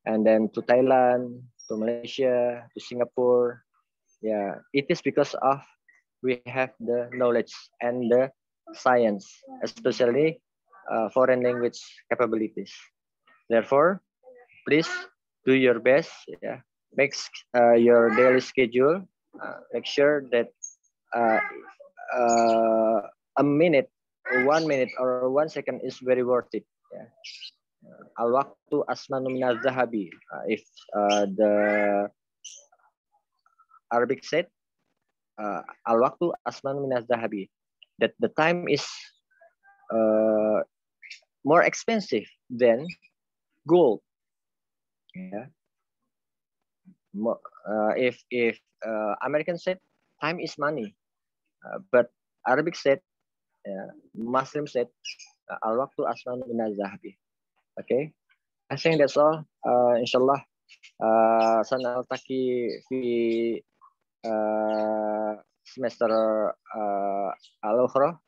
and then to Thailand, to Malaysia, to Singapore. It is because of we have the knowledge and the science, especially foreign language capabilities. Therefore, please do your best. Make your daily schedule. Make sure that a minute, 1 minute, or 1 second is very worth it. Al-waqtu asmanu minaz zahabi. If the Arabic said, al-waqtu asmanu minaz zahabi, that the time is more expensive than gold. If American said time is money, but Arabic said, Muslim said, al-waqtu asmanu minaz zahabi. Okay, I think that's all. Inshallah, sanaltaqi fi semester al-ukhra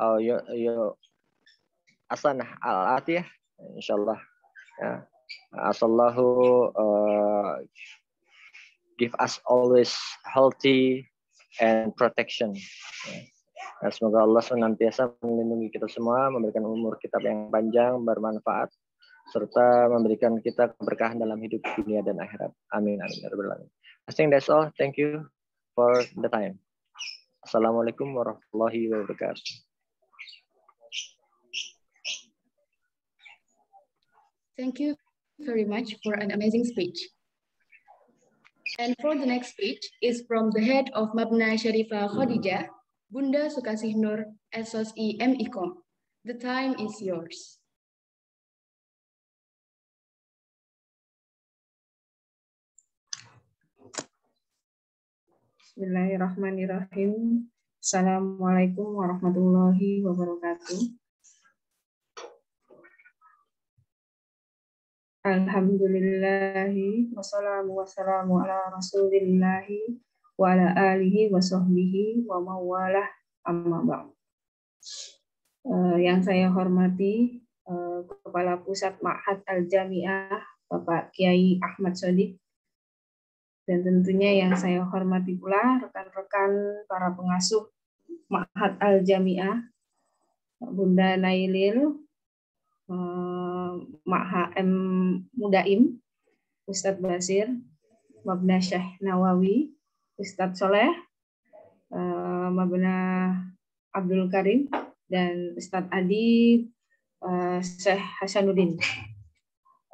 atau asanah al-atiyah, insyaallah. Asallahu give us always healthy and protection. Semoga Allah senantiasa melindungi kita semua, memberikan umur kita yang panjang, bermanfaat, serta memberikan kita keberkahan dalam hidup dunia dan akhirat. Amin. Amin. I think that's all. Thank you for the time. Assalamualaikum warahmatullahi wabarakatuh. Thank you very much for an amazing speech. And for the next speech is from the head of Mabna Syarifah Khadijah, Bunda Sukasih Nur, SOSI MIKOM. The time is yours. Bismillahirrahmanirrahim. Assalamualaikum warahmatullahi wabarakatuh. Alhamdulillahi wassalamu ala rasulillahi wa ala alihi wa sahbihi wa mawalah amma ba'd. Yang saya hormati Kepala Pusat Ma'had Al-Jami'ah Bapak Kiai Ahmad Shodiq, dan tentunya yang saya hormati pula rekan-rekan para pengasuh Ma'had Al-Jami'ah, Bunda Nailil, Ma'HM Mudaim, Ustadz Basir, Mabna Syekh Nawawi, Ustadz Soleh, Mabna Abdul Karim, dan Ustadz Adi, Syekh Hasanuddin.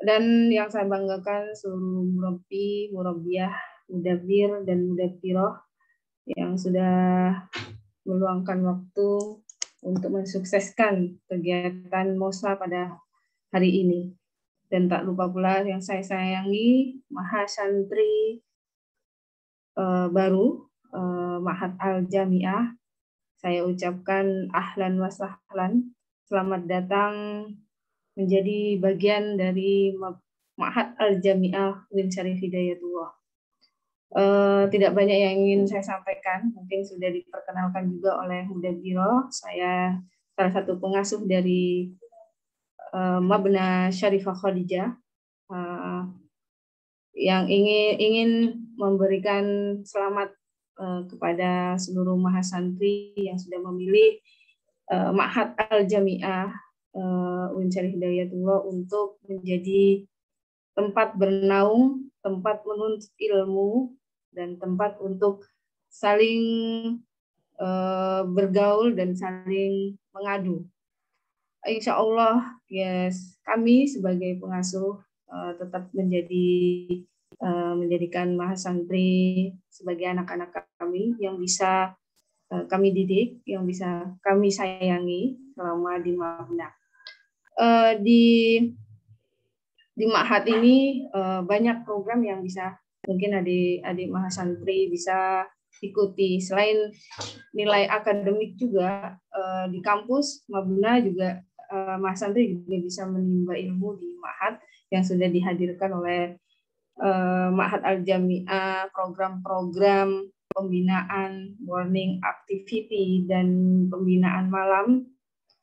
Dan yang saya banggakan seluruh murabbi, murabbiyah, mudabbir, dan mudabbiroh yang sudah meluangkan waktu untuk mensukseskan kegiatan MOSA pada hari ini. Dan tak lupa pula yang saya sayangi, mahasantri baru Ma'had Al-Jami'ah, saya ucapkan ahlan wa sahlan, selamat datang menjadi bagian dari Ma'had Al-Jami'ah Win Syarif Hidayatullah. Tidak banyak yang ingin saya sampaikan, mungkin sudah diperkenalkan juga oleh Mudabbiro. Saya salah satu pengasuh dari Mabna Syarifah Khadijah yang ingin memberikan selamat kepada seluruh mahasantri yang sudah memilih Ma'had Al-Jami'ah Win Syarif Hidayatullah untuk menjadi tempat bernaung, tempat menuntut ilmu, dan tempat untuk saling bergaul dan saling mengadu. Insya Allah, kami sebagai pengasuh tetap menjadikan mahasantri sebagai anak-anak kami yang bisa kami didik, yang bisa kami sayangi selama di Mabna. Di Ma'had ini banyak program yang bisa mungkin adik-adik mahasantri bisa ikuti. Selain nilai akademik juga di kampus Mabna juga mahasantri juga bisa menimba ilmu di Ma'had yang sudah dihadirkan oleh Ma'had Al-Jami'ah, program-program pembinaan, morning activity, dan pembinaan malam,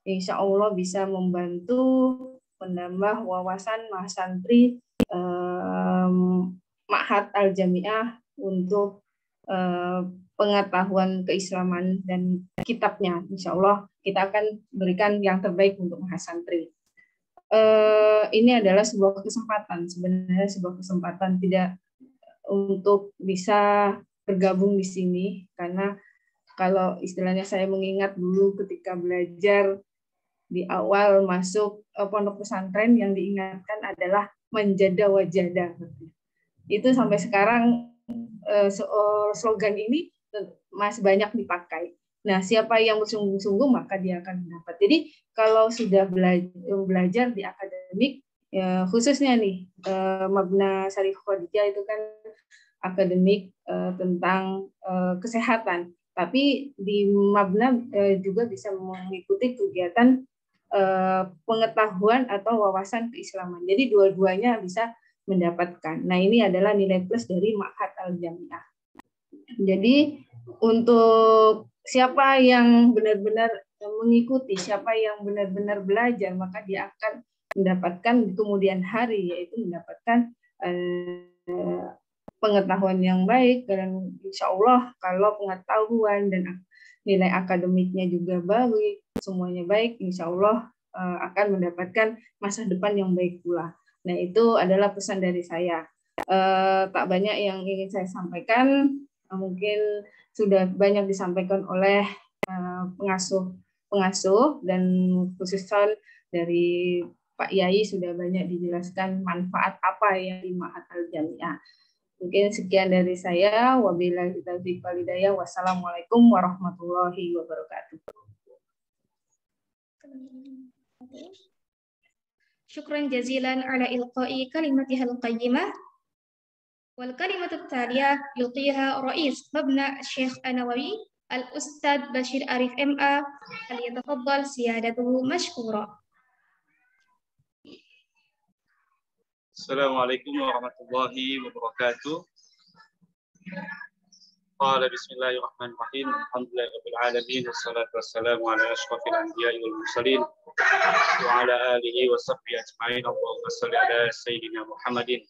insya Allah bisa membantu menambah wawasan mahasantri Ma'had Al-Jami'ah untuk pengetahuan keislaman dan kitabnya. Insya Allah kita akan berikan yang terbaik untuk mahasantri. Ini adalah sebuah kesempatan, sebenarnya sebuah kesempatan tidak untuk bisa bergabung di sini, karena kalau istilahnya saya mengingat dulu ketika belajar di awal masuk pondok pesantren, yang diingatkan adalah menjada wajada. Itu sampai sekarang slogan ini masih banyak dipakai. Nah, siapa yang bersungguh-sungguh maka dia akan mendapat. Jadi kalau sudah belajar di akademik, ya, khususnya nih Mabna Syarif Khadijah itu kan akademik tentang kesehatan. Tapi di Mabna juga bisa mengikuti kegiatan pengetahuan atau wawasan keislaman. Jadi dua-duanya bisa mendapatkan. Nah, ini adalah nilai plus dari Ma'had Al-Jami'ah. Jadi untuk siapa yang benar-benar mengikuti, siapa yang benar-benar belajar, maka dia akan mendapatkan di kemudian hari, yaitu mendapatkan pengetahuan yang baik. Dan insya Allah kalau pengetahuan dan nilai akademiknya juga baik, semuanya baik, insya Allah akan mendapatkan masa depan yang baik pula. Nah, itu adalah pesan dari saya. Tak banyak yang ingin saya sampaikan, mungkin sudah banyak disampaikan oleh pengasuh dan khususnya dari Pak Yai sudah banyak dijelaskan manfaat apa yang di Ma'had Al-Jami'ah. Mungkin sekian dari saya. Wabillahi taufiq wal hidayah. Wassalamualaikum warahmatullahi wabarakatuh. Syukran jazilan ala ilqa'i kalimatihal qayyimah. Wal kalimatut thaliyah yulqiha Rais Mabna Syekh An-Nawawi Al-Ustadz Bashir Arif MA. Falyatafaddal siyadatuhu mashkura. Assalamualaikum warahmatullahi wabarakatuh. Qala bismillahirrahmanirrahim. Alhamdulillahirabbil alamin wassalatu wassalamu ala asyrafil anbiya'i wal mursalin wa ala alihi wa sahbihi ajma'in. Allahumma shalli ala sayyidina Muhammadin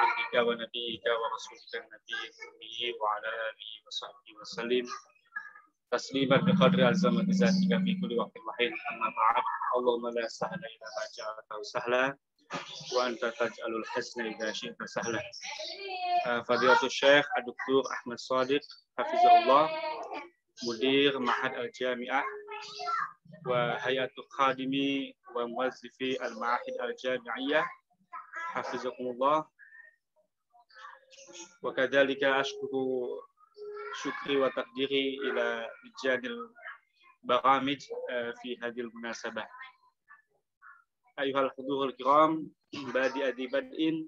abdika wa nabiyyika wa rasulika nabiyyi ummi wa ala alihi wa sahbihi wa sallim tasliman bi qadri azamati zatika fi kulli waqtin wa hin. Amma ba'd. Allahumma la sahla illa ma ja'altahu sahla wa anta taj'alul hasna idza syi'ta sahla. Fadilatul Syekh Dr. Ahmad Shadiq hafizahullah, Mudir Ma'had Al-Jami'ah wa Hayatul Khadimi wa Muwazzifi Al-Ma'ahid Al-Jami'iyah hafizakumullah. Wa kadzalika ashkuru syukri wa taqdiri ila rijadil baramij fi hadhil munasabah. Ayuhal hudurul kiram, badi adibadin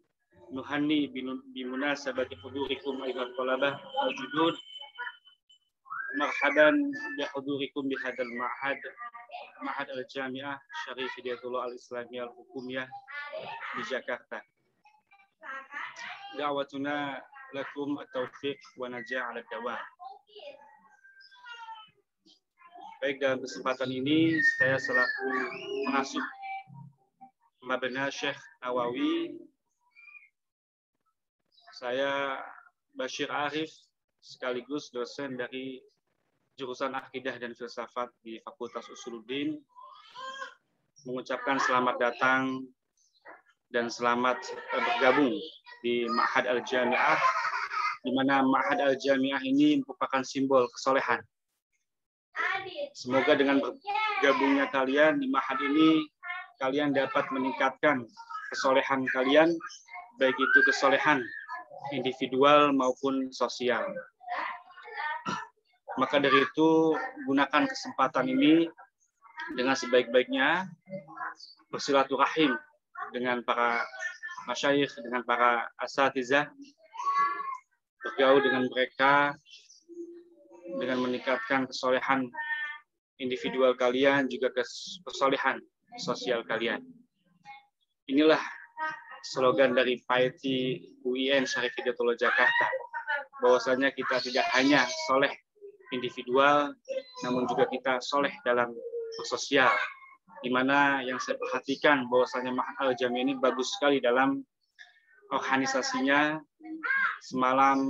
nuhanni bimunasabati hudurikum ayuhal talabah al-judud. Marhaban bi hudurikum bi hadzal Ma'had Al-Jami'ah Syarif Hidayatullah Al-Islamiyah Al-Hukumiyah di Jakarta. Da'watuna lakum at-taufiq wa najah 'ala dawam. Baik, dalam kesempatan ini saya selaku pengasuh Mabna Syekh Nawawi, saya Bashir Arif, sekaligus dosen dari jurusan Akidah dan Filsafat di Fakultas Usuluddin, mengucapkan selamat datang dan selamat bergabung di Ma'had Al-Jami'ah, di mana Ma'had Al-Jami'ah ini merupakan simbol kesolehan. Semoga dengan bergabungnya kalian di Ma'had ini, kalian dapat meningkatkan kesolehan kalian, baik itu kesolehan individual maupun sosial. Maka dari itu gunakan kesempatan ini dengan sebaik-baiknya, bersilaturahim dengan para masyayikh, dengan para asatizah, bergaul dengan mereka dengan meningkatkan kesolehan individual kalian, juga kesolehan sosial kalian. Inilah slogan dari Piety UIN Syarif Hidayatullah Jakarta, bahwasanya kita tidak hanya soleh individual, namun juga kita soleh dalam bersosial, di mana yang saya perhatikan bahwasanya Ma'had Al-Jami ini bagus sekali dalam organisasinya. Semalam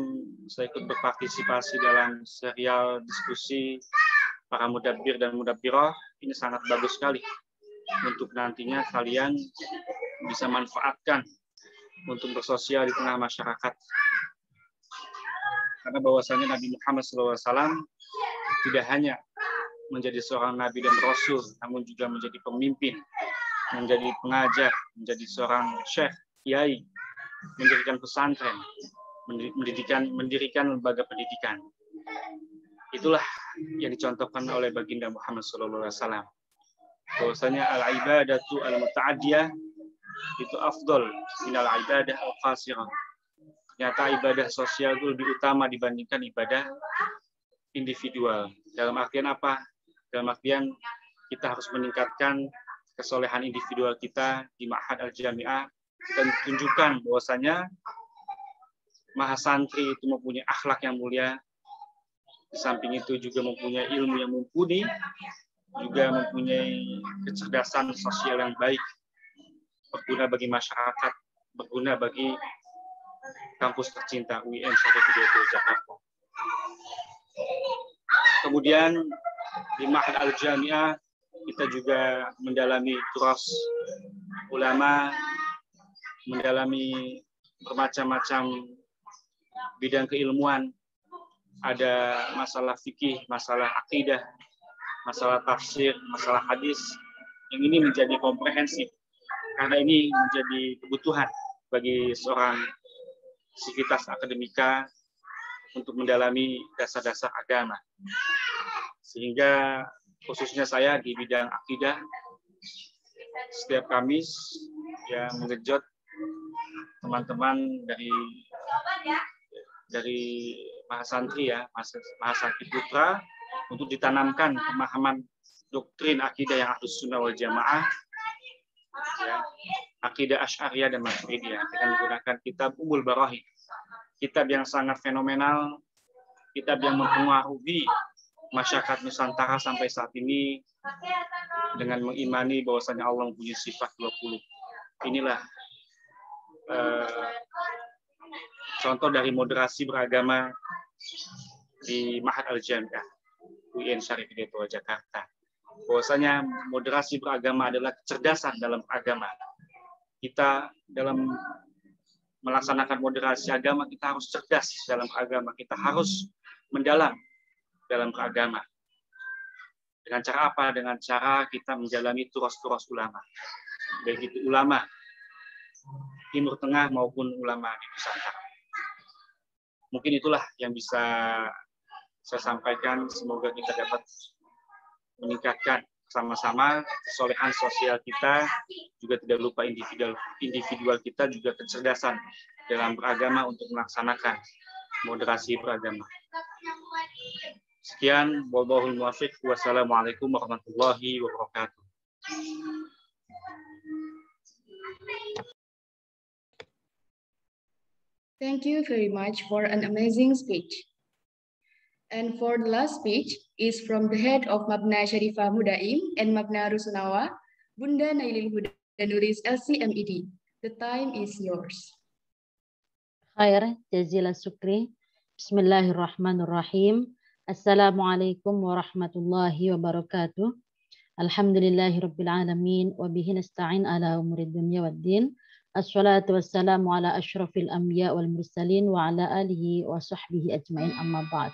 saya ikut berpartisipasi dalam serial diskusi para mudabbir dan mudabbirah. Ini sangat bagus sekali untuk nantinya kalian bisa manfaatkan untuk bersosial di tengah masyarakat. Karena bahwasanya Nabi Muhammad SAW tidak hanya menjadi seorang nabi dan rasul, namun juga menjadi pemimpin, menjadi pengajar, menjadi seorang syekh, kiai, mendirikan pesantren, mendirikan lembaga pendidikan. Itulah yang dicontohkan oleh baginda Muhammad SAW. Bahwasanya al-ibadatu al-muta'addiyah itu afdol minal ibadah al-qasirah. Ternyata ibadah sosial itu lebih utama dibandingkan ibadah individual. Dalam artian apa? Dalam artian kita harus meningkatkan kesolehan individual kita di Ma'had Al-Jami'ah dan tunjukkan bahwasanya mahasantri itu mempunyai akhlak yang mulia. Di samping itu juga mempunyai ilmu yang mumpuni, juga mempunyai kecerdasan sosial yang baik, berguna bagi masyarakat, berguna bagi kampus tercinta UIN Syarif Hidayatullah Jakarta. Kemudian di Ma'had Al-Jami'ah kita juga mendalami turas ulama, mendalami bermacam-macam bidang keilmuan. Ada masalah fikih, masalah akidah, masalah tafsir, masalah hadis. Yang ini menjadi komprehensif karena ini menjadi kebutuhan bagi seorang sivitas akademika untuk mendalami dasar-dasar agama. Sehingga khususnya saya di bidang akidah, setiap Kamis ya mengejut teman-teman dari mahasantri ya, mahasantri putra untuk ditanamkan pemahaman doktrin akidah yang Ahlus Sunnah wal Jamaah, ya, akidah Asy'ariyah dan Maturidiyah dengan menggunakan kitab Ummul Barahin, kitab yang sangat fenomenal, kitab yang mempengaruhi masyarakat Nusantara sampai saat ini dengan mengimani bahwasanya Allah mempunyai sifat 20. Inilah contoh dari moderasi beragama di Ma'had Al-Jami'ah UIN Syarif Hidayatullah Jakarta. Bahwasanya moderasi beragama adalah kecerdasan dalam agama. Kita dalam melaksanakan moderasi agama, kita harus cerdas dalam agama. Kita harus mendalam dalam agama. Dengan cara apa? Dengan cara kita menjalani turas-turas ulama. Baik itu ulama Timur Tengah maupun ulama di Nusantara. Mungkin itulah yang bisa saya sampaikan. Semoga kita dapat meningkatkan sama-sama kesolehan sosial kita, juga tidak lupa individual kita, juga kecerdasan dalam beragama untuk melaksanakan moderasi beragama. Sekian, wallahul muwaffiq, wassalamualaikum warahmatullahi wabarakatuh. Thank you very much for an amazing speech. And for the last speech is from the head of Mabna Syarifah Mudaim and Mabna Rusunawa, Bunda Nailil Huda Nuris LCMED. The time is yours. Khair, jazila syukri. Bismillahirrahmanirrahim. Assalamualaikum warahmatullahi wabarakatuh. Alhamdulillahirabbil alamin wa bihi nasta'in ala umuri dunya waddin. Assalatu wassalamu ala asyrafil anbiya wal mursalin wa ala alihi wa sahbihi ajmain, amma ba'd.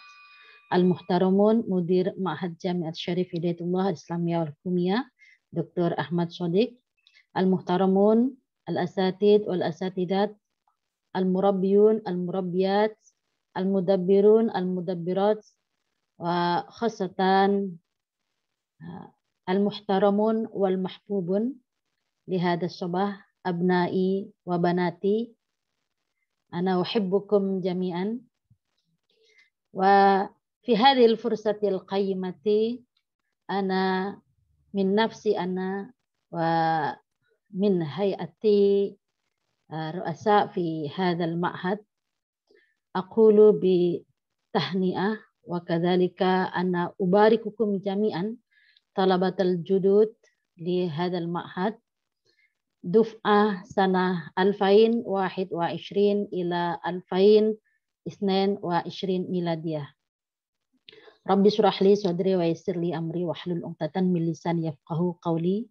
Al-Muhtaramun Mudir Ma'had Jami'at Syarif Hidayatullah Islamiyah wal Hukumiyah Dr. Ahmad Shadiq, Al-Muhtaramun Al-Asatid wal-Asatidat, Al-Murabbiyun, Al-Murabbiyat, Al-Mudabbirun, Al-Mudabbirat, wa khasatan al-muhtaramun wal mahbubun li hadha sabah abnai wa banati, ana uhibbukum jami'an wa fi hadhil fursatil qayyimati ana min nafsi ana wa min hayati ru'asa fi hadzal ma'had aqulu bi tahni'ah wa kadzalika ana ubarikukum jami'an talabatal judud li hadzal ma'had duf'ah sanah 2021 ila 2022 miladiyah. Rabbi surah li sadri wa yassir li amri wahlul 'uqdatam min lisani yafqahu qawli.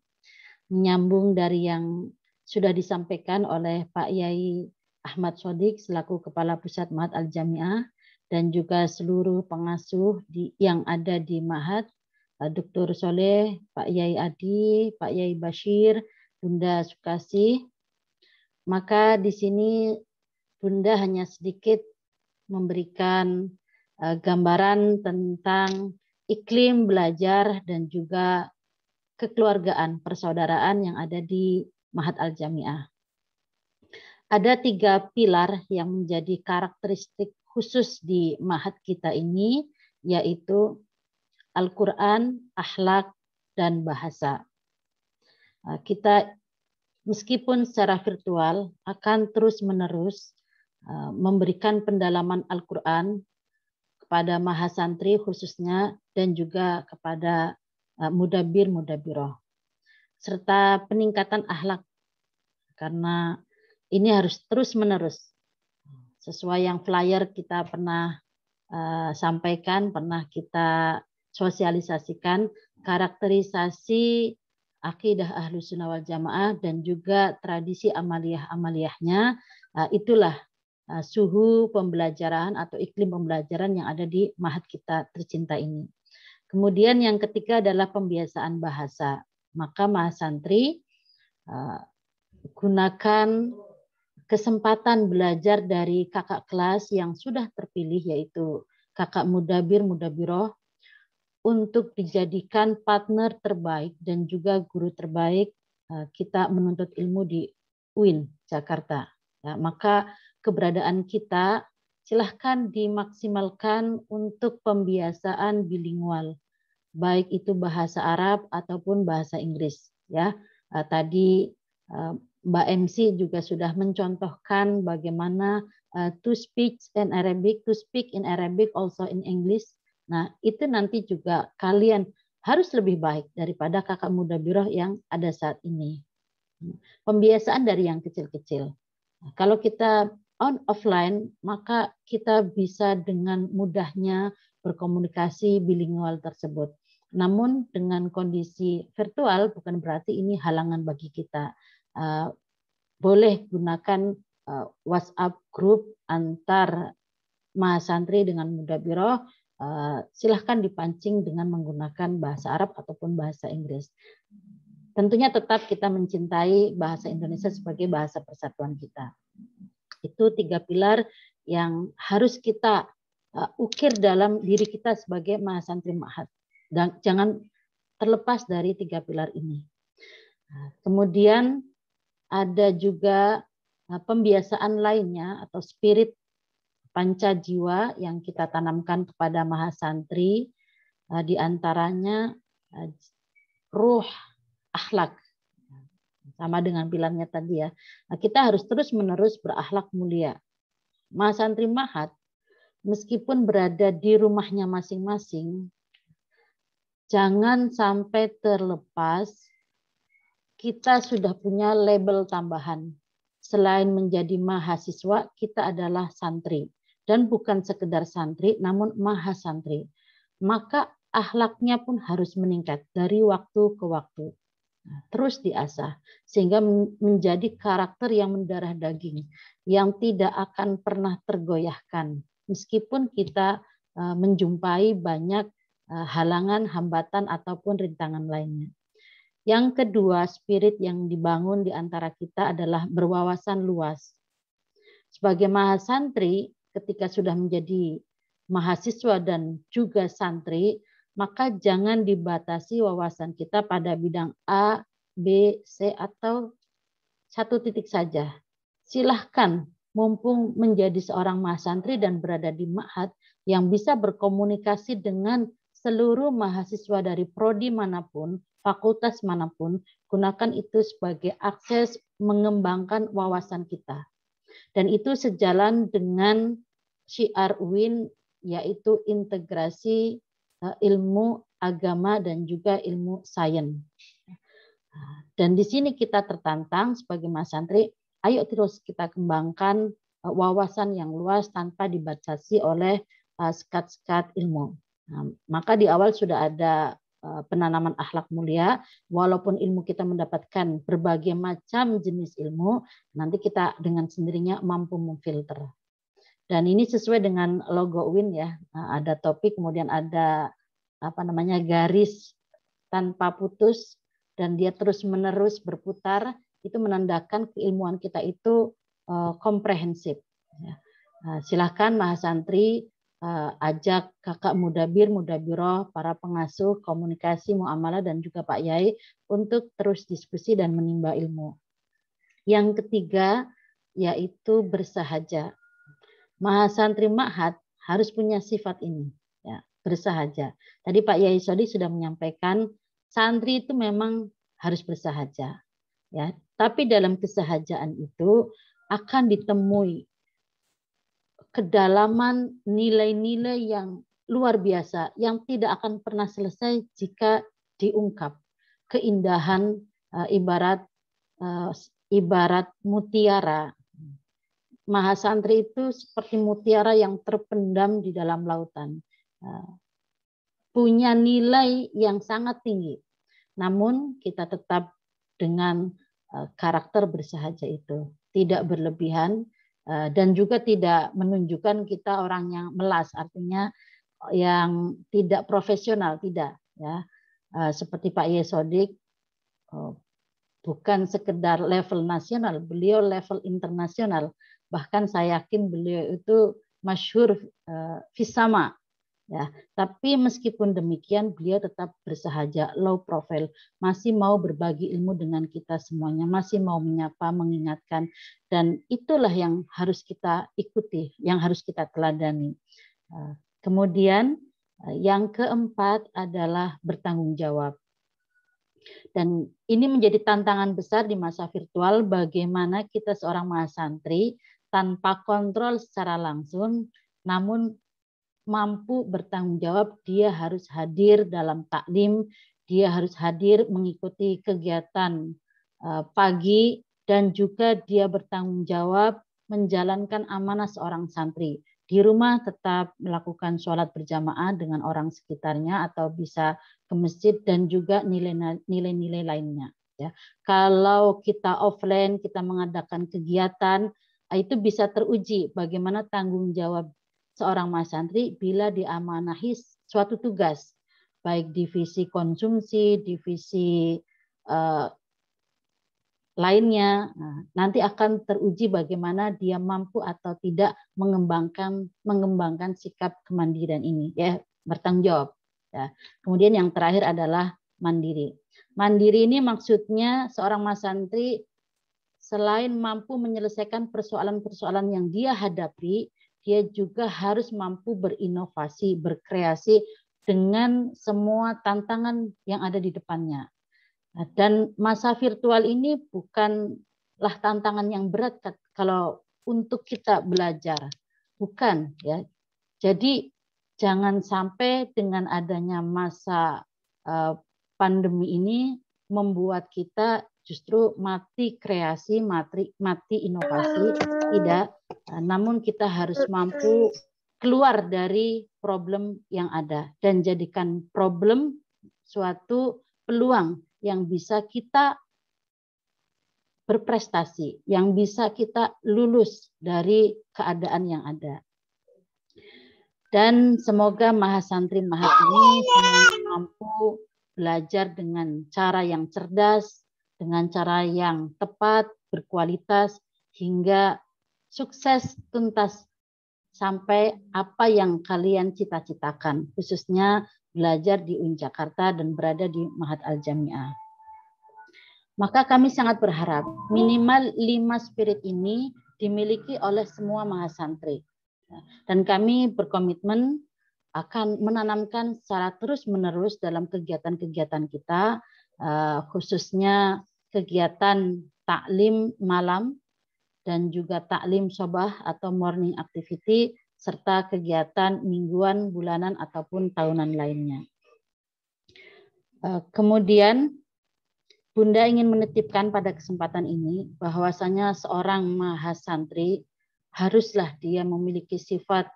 Menyambung dari yang sudah disampaikan oleh Pak Yai Ahmad Shodiq selaku Kepala Pusat Ma'had Al-Jami'ah dan juga seluruh pengasuh yang ada di Ma'had, Dr. Soleh, Pak Yai Adi, Pak Yai Bashir, Bunda Sukasih. Maka di sini Bunda hanya sedikit memberikan gambaran tentang iklim belajar dan juga kekeluargaan, persaudaraan yang ada di Ma'had Al-Jami'ah. Ada 3 pilar yang menjadi karakteristik khusus di Ma'had kita ini, yaitu Al-Quran, akhlak, dan bahasa. Kita meskipun secara virtual akan terus-menerus memberikan pendalaman Al-Quran kepada mahasantri khususnya dan juga kepada mudabir-mudabiroh, serta peningkatan akhlak, karena ini harus terus-menerus sesuai yang flyer kita pernah sampaikan, pernah kita sosialisasikan, karakterisasi akidah Ahlus Sunnah wal Jamaah dan juga tradisi amaliyah-amaliyahnya, itulah suhu pembelajaran atau iklim pembelajaran yang ada di Ma'had kita tercinta ini. Kemudian yang ketiga adalah pembiasaan bahasa. Maka mahasantri gunakan kesempatan belajar dari kakak kelas yang sudah terpilih, yaitu kakak mudabir, mudabiroh, untuk dijadikan partner terbaik dan juga guru terbaik kita menuntut ilmu di UIN Jakarta. Ya, maka keberadaan kita silahkan dimaksimalkan untuk pembiasaan bilingual, baik itu bahasa Arab ataupun bahasa Inggris. Ya, tadi Mbak MC juga sudah mencontohkan bagaimana to speak in Arabic also in English. Nah, itu nanti juga kalian harus lebih baik daripada kakak mudabiroh yang ada saat ini. Pembiasaan dari yang kecil-kecil. Kalau kita offline, maka kita bisa dengan mudahnya berkomunikasi bilingual tersebut. Namun dengan kondisi virtual bukan berarti ini halangan bagi kita. Boleh gunakan WhatsApp group antar mahasantri dengan mudabiroh, silahkan dipancing dengan menggunakan bahasa Arab ataupun bahasa Inggris. Tentunya tetap kita mencintai bahasa Indonesia sebagai bahasa persatuan kita. Itu 3 pilar yang harus kita ukir dalam diri kita sebagai mahasantri Ma'had. Dan jangan terlepas dari 3 pilar ini. Kemudian ada juga pembiasaan lainnya atau spirit panca jiwa yang kita tanamkan kepada mahasantri, di antaranya ruh akhlak. Sama dengan pilarnya tadi ya. Nah, kita harus terus-menerus berakhlak mulia. Mahasantri Ma'had meskipun berada di rumahnya masing-masing, jangan sampai terlepas kita sudah punya label tambahan. Selain menjadi mahasiswa, kita adalah santri. Dan bukan sekedar santri, namun mahasantri. Maka akhlaknya pun harus meningkat dari waktu ke waktu. Terus diasah sehingga menjadi karakter yang mendarah daging, yang tidak akan pernah tergoyahkan meskipun kita menjumpai banyak halangan, hambatan ataupun rintangan lainnya. Yang kedua, spirit yang dibangun di antara kita adalah berwawasan luas. Sebagai mahasantri, ketika sudah menjadi mahasiswa dan juga santri, maka jangan dibatasi wawasan kita pada bidang A, B, C, atau satu titik saja. Silahkan, mumpung menjadi seorang mahasantri dan berada di ma'had yang bisa berkomunikasi dengan seluruh mahasiswa dari prodi manapun, fakultas manapun, gunakan itu sebagai akses mengembangkan wawasan kita. Dan itu sejalan dengan syiar UIN, yaitu integrasi ilmu agama dan juga ilmu sains. Dan di sini kita tertantang sebagai mahasantri, ayo terus kita kembangkan wawasan yang luas tanpa dibatasi oleh sekat-sekat ilmu. Nah, maka di awal sudah ada penanaman akhlak mulia, walaupun ilmu kita mendapatkan berbagai macam jenis ilmu, nanti kita dengan sendirinya mampu memfilter. Dan ini sesuai dengan logo UIN ya, ada topik, kemudian ada garis tanpa putus, dan dia terus-menerus berputar, itu menandakan keilmuan kita itu komprehensif. Silahkan mahasantri ajak kakak mudabir, mudabiroh, para pengasuh, komunikasi, muamalah, dan juga Pak Yai untuk terus diskusi dan menimba ilmu. Yang ketiga, yaitu bersahaja. Mahasantri ma'had harus punya sifat ini, ya, bersahaja. Tadi Pak Yai Sodi sudah menyampaikan, santri itu memang harus bersahaja, ya. Tapi dalam kesahajaan itu akan ditemui kedalaman nilai-nilai yang luar biasa yang tidak akan pernah selesai jika diungkap. Keindahan ibarat mutiara. Mahasantri itu seperti mutiara yang terpendam di dalam lautan. Punya nilai yang sangat tinggi. Namun kita tetap dengan karakter bersahaja itu. Tidak berlebihan, dan juga tidak menunjukkan kita orang yang melas, artinya yang tidak profesional, tidak, ya. Seperti Pak Yesodik, bukan sekedar level nasional, beliau level internasional. Bahkan saya yakin beliau itu masyhur fisama. Ya, tapi meskipun demikian beliau tetap bersahaja, low profile, masih mau berbagi ilmu dengan kita semuanya, masih mau menyapa, mengingatkan, dan itulah yang harus kita ikuti, yang harus kita teladani. Kemudian yang keempat adalah bertanggung jawab. Dan ini menjadi tantangan besar di masa virtual, bagaimana kita seorang mahasantri tanpa kontrol secara langsung, namun mampu bertanggung jawab. Dia harus hadir dalam taklim, dia harus hadir mengikuti kegiatan pagi, dan juga dia bertanggung jawab menjalankan amanah seorang santri. Di rumah tetap melakukan sholat berjamaah dengan orang sekitarnya atau bisa ke masjid, dan juga nilai-nilai lainnya. Ya. Kalau kita offline, kita mengadakan kegiatan, itu bisa teruji bagaimana tanggung jawab seorang mahasantri bila diamanahi suatu tugas, baik divisi konsumsi, divisi lainnya. Nah, nanti akan teruji bagaimana dia mampu atau tidak mengembangkan sikap kemandirian ini, ya, bertanggung jawab. Ya. Kemudian yang terakhir adalah mandiri. Mandiri ini maksudnya seorang mahasantri selain mampu menyelesaikan persoalan-persoalan yang dia hadapi, dia juga harus mampu berinovasi, berkreasi dengan semua tantangan yang ada di depannya. Dan masa virtual ini bukanlah tantangan yang berat kalau untuk kita belajar. Bukan, ya. Jadi jangan sampai dengan adanya masa pandemi ini membuat kita justru mati kreasi, mati inovasi. Tidak, namun kita harus mampu keluar dari problem yang ada dan jadikan problem suatu peluang yang bisa kita berprestasi, yang bisa kita lulus dari keadaan yang ada. Dan semoga mahasantri mahas ini semuanya mampu belajar dengan cara yang cerdas, dengan cara yang tepat, berkualitas, hingga sukses tuntas sampai apa yang kalian cita-citakan, khususnya belajar di UIN Jakarta dan berada di Ma'had Al-Jami'ah. Maka kami sangat berharap minimal 5 spirit ini dimiliki oleh semua mahasantri. Dan kami berkomitmen akan menanamkan secara terus-menerus dalam kegiatan-kegiatan kita, khususnya kegiatan taklim malam dan juga taklim sobah atau morning activity, serta kegiatan mingguan, bulanan, ataupun tahunan lainnya. Kemudian, Bunda ingin menitipkan pada kesempatan ini bahwasanya seorang mahasantri haruslah dia memiliki sifat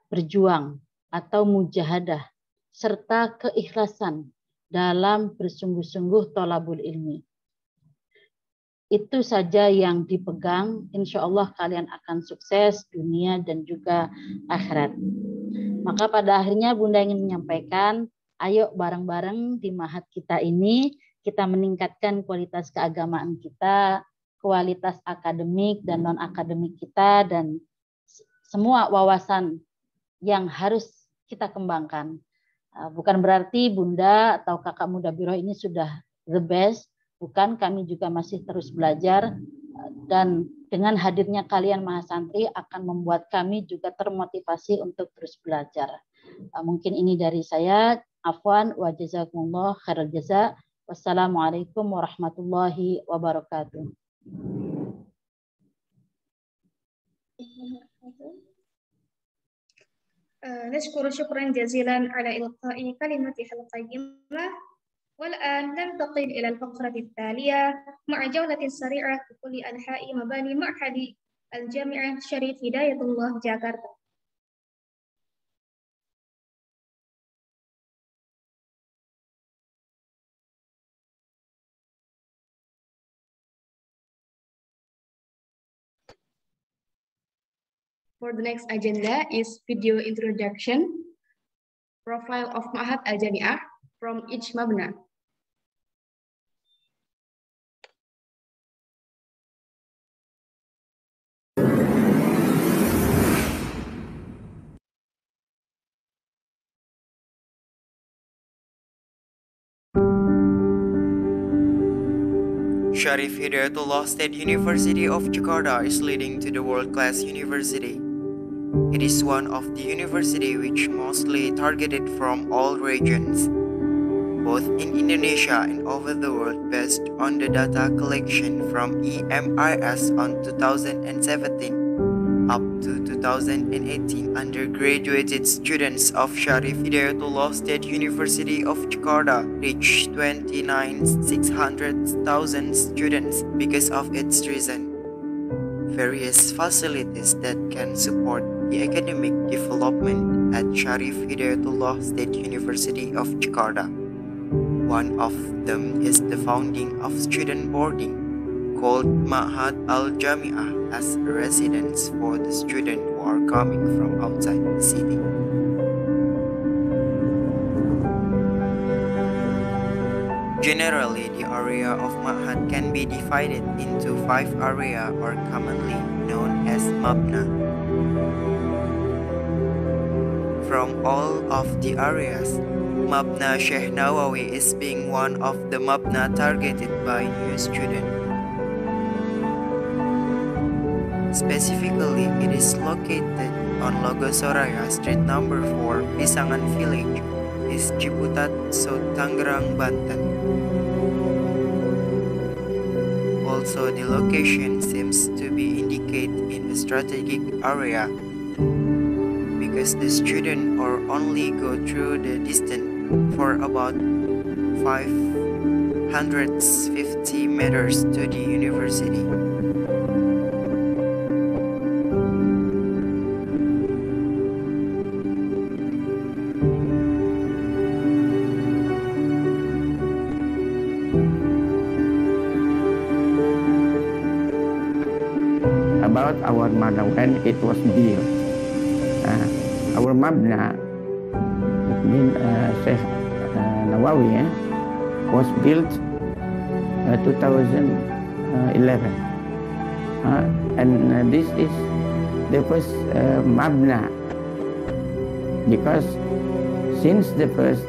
berjuang atau mujahadah serta keikhlasan dalam bersungguh-sungguh thalabul ilmi. Itu saja yang dipegang, insya Allah kalian akan sukses dunia dan juga akhirat. Maka pada akhirnya Bunda ingin menyampaikan, ayo bareng-bareng di Ma'had kita ini, kita meningkatkan kualitas keagamaan kita, kualitas akademik dan non-akademik kita, dan semua wawasan yang harus kita kembangkan. Bukan berarti Bunda atau kakak muda Biro ini sudah the best, bukan, kami juga masih terus belajar, dan dengan hadirnya kalian mahasantri akan membuat kami juga termotivasi untuk terus belajar. Mungkin ini dari saya. Afwan wa jazakumullah khairal jaza. Wassalamualaikum warahmatullahi wabarakatuh. نشكر شكرا جزيلا على إلقاء كلمته القيمة. والآن ننتقل إلى الفقرة التالية مع جولة سريعة في كل أنحاء مباني معهد الجامعة شريف هداية الله جاكرتا. For the next agenda is video introduction, profile of Ma'had Al-Jami'ah from each mabna. Sharif Hidayatullah State University of Jakarta is leading to the world-class university. It is one of the university which mostly targeted from all regions, both in Indonesia and over the world, based on the data collection from EMIS on 2017 up to 2018. Undergraduated students of Sharif Hidayatullah State University of Jakarta reached 29,600,000 students because of its reason. Various facilities that can support the academic development at Sharif Hidayatullah State University of Jakarta. One of them is the founding of student boarding called Ma'had Al-Jami'ah as a residence for the student who are coming from outside the city. Generally, the area of Ma'had can be divided into 5 areas, or commonly known as Mabna. From all of the areas, Mabna Sheikh Nawawi is being one of the Mabna targeted by new students. Specifically, it is located on Logosoraya Street number 4, Pisangan Village, East Ciputat, South Tangerang, Banten. Also, the location seems to be indicated in a strategic area because the student or only go through the distance for about 550 meters to the university. About our Mabna when it was built. Our Mabna, Sheikh Nawawi, was built 2011, and this is the first mabna, because since the first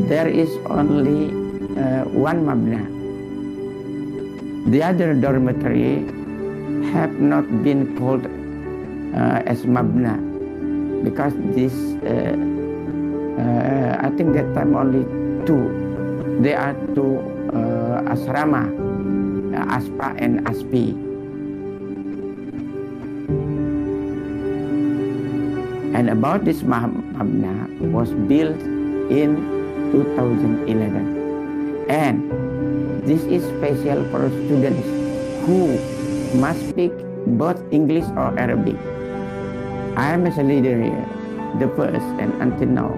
there is only one mabna. The other dormitory have not been called as mabna, because this I think that time only two. There are two asrama, Aspa and Aspi. And about this mabna was built in 2011. And this is special for students who must speak both English or Arabic. I am as a leader here, the first, and until now,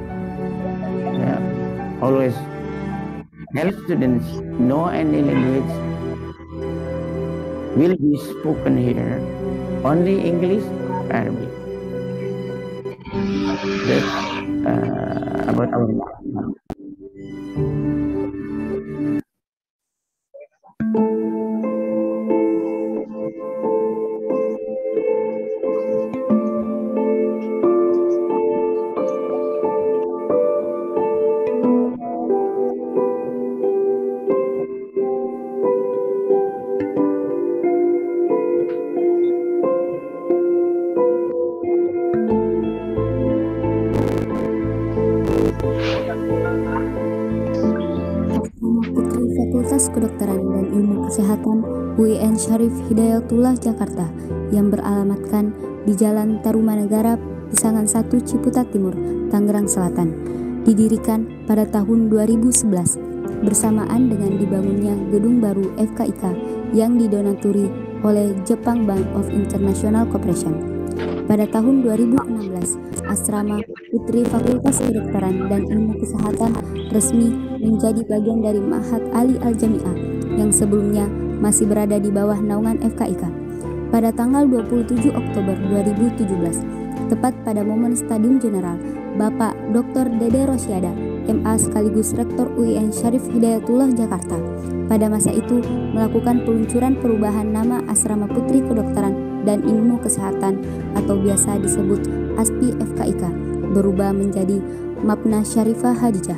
always help students know any language will be spoken here, only English, Arabic. That's about our Fakultas Kedokteran dan Ilmu Kesehatan UIN Syarif Hidayatullah Jakarta yang beralamatkan di Jalan Tarumanegara, Pisangan 1, Ciputat Timur, Tangerang Selatan, didirikan pada tahun 2011 bersamaan dengan dibangunnya gedung baru FKIK yang didonaturi oleh Jepang Bank of International Cooperation. Pada tahun 2016, Asrama Putri Fakultas Kedokteran dan Ilmu Kesehatan resmi menjadi bagian dari Ma'had Ali Al-Jami'ah yang sebelumnya masih berada di bawah naungan FKIK. Pada tanggal 27 Oktober 2017, tepat pada momen Stadium Jenderal, Bapak Dr. Dede Rosyada, MA sekaligus Rektor UIN Syarif Hidayatullah Jakarta, pada masa itu melakukan peluncuran perubahan nama Asrama Putri Kedokteran dan Ilmu Kesehatan atau biasa disebut ASPI FKIK berubah menjadi Mabna Syarifah Hadijah.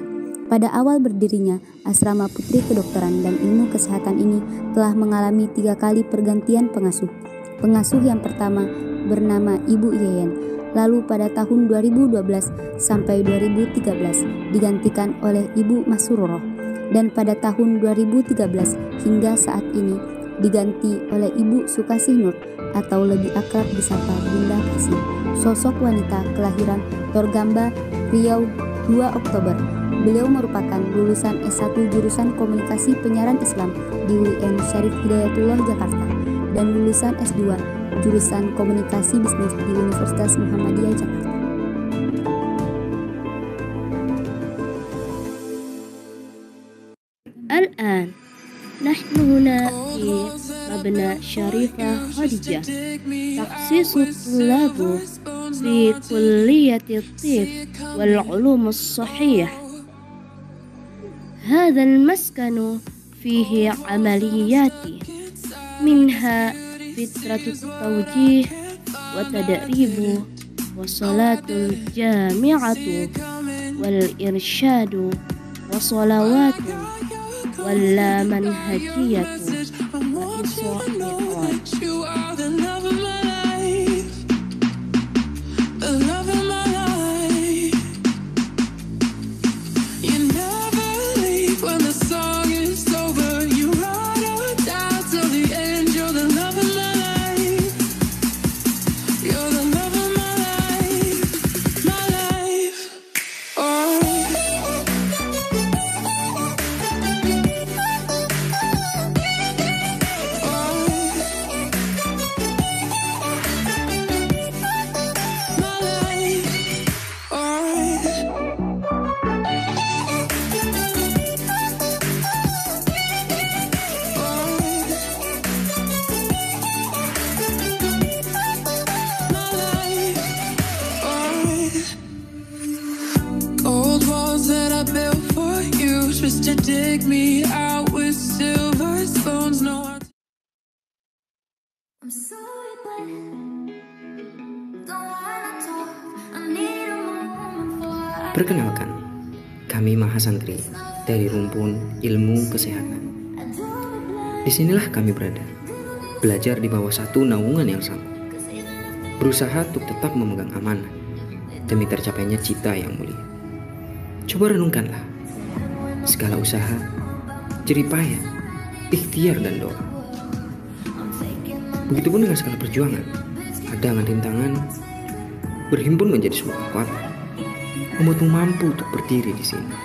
Pada awal berdirinya, Asrama Putri Kedokteran dan Ilmu Kesehatan ini telah mengalami 3 kali pergantian pengasuh. Pengasuh yang pertama bernama Ibu Yeyen, lalu pada tahun 2012 sampai 2013 digantikan oleh Ibu Masururoh, dan pada tahun 2013 hingga saat ini diganti oleh Ibu Sukasih Nur atau lebih akrab disapa Bunda Kasih, sosok wanita kelahiran Torgamba, Riau 2 Oktober. Beliau merupakan lulusan S1 jurusan Komunikasi Penyiaran Islam di UIN Syarif Hidayatullah Jakarta dan lulusan S2 jurusan Komunikasi Bisnis di Universitas Muhammadiyah Jakarta. الآن نحن هنا في مبنى شريفة خديجة، تخصيص الطلاب في كلية الطب والعلوم الصحية. هذا المسكن فيه عمليات منها فترة التوجيه وتدريب وصلاة الجامعة والإرشاد وصلوات واللامنهجية وإصلاحات. To dig me out with silver spoons. No, I'm sorry, but Perkenalkan, kami mahasantri dari rumpun ilmu kesehatan. Disinilah kami berada, belajar di bawah satu naungan yang sama, berusaha untuk tetap memegang amanah demi tercapainya cita yang mulia. Coba renungkanlah segala usaha, jeripaya, ikhtiar dan doa. Begitupun dengan segala perjuangan, hadangan rintangan, berhimpun menjadi sebuah kekuatan, membuatmu mampu untuk berdiri di sini.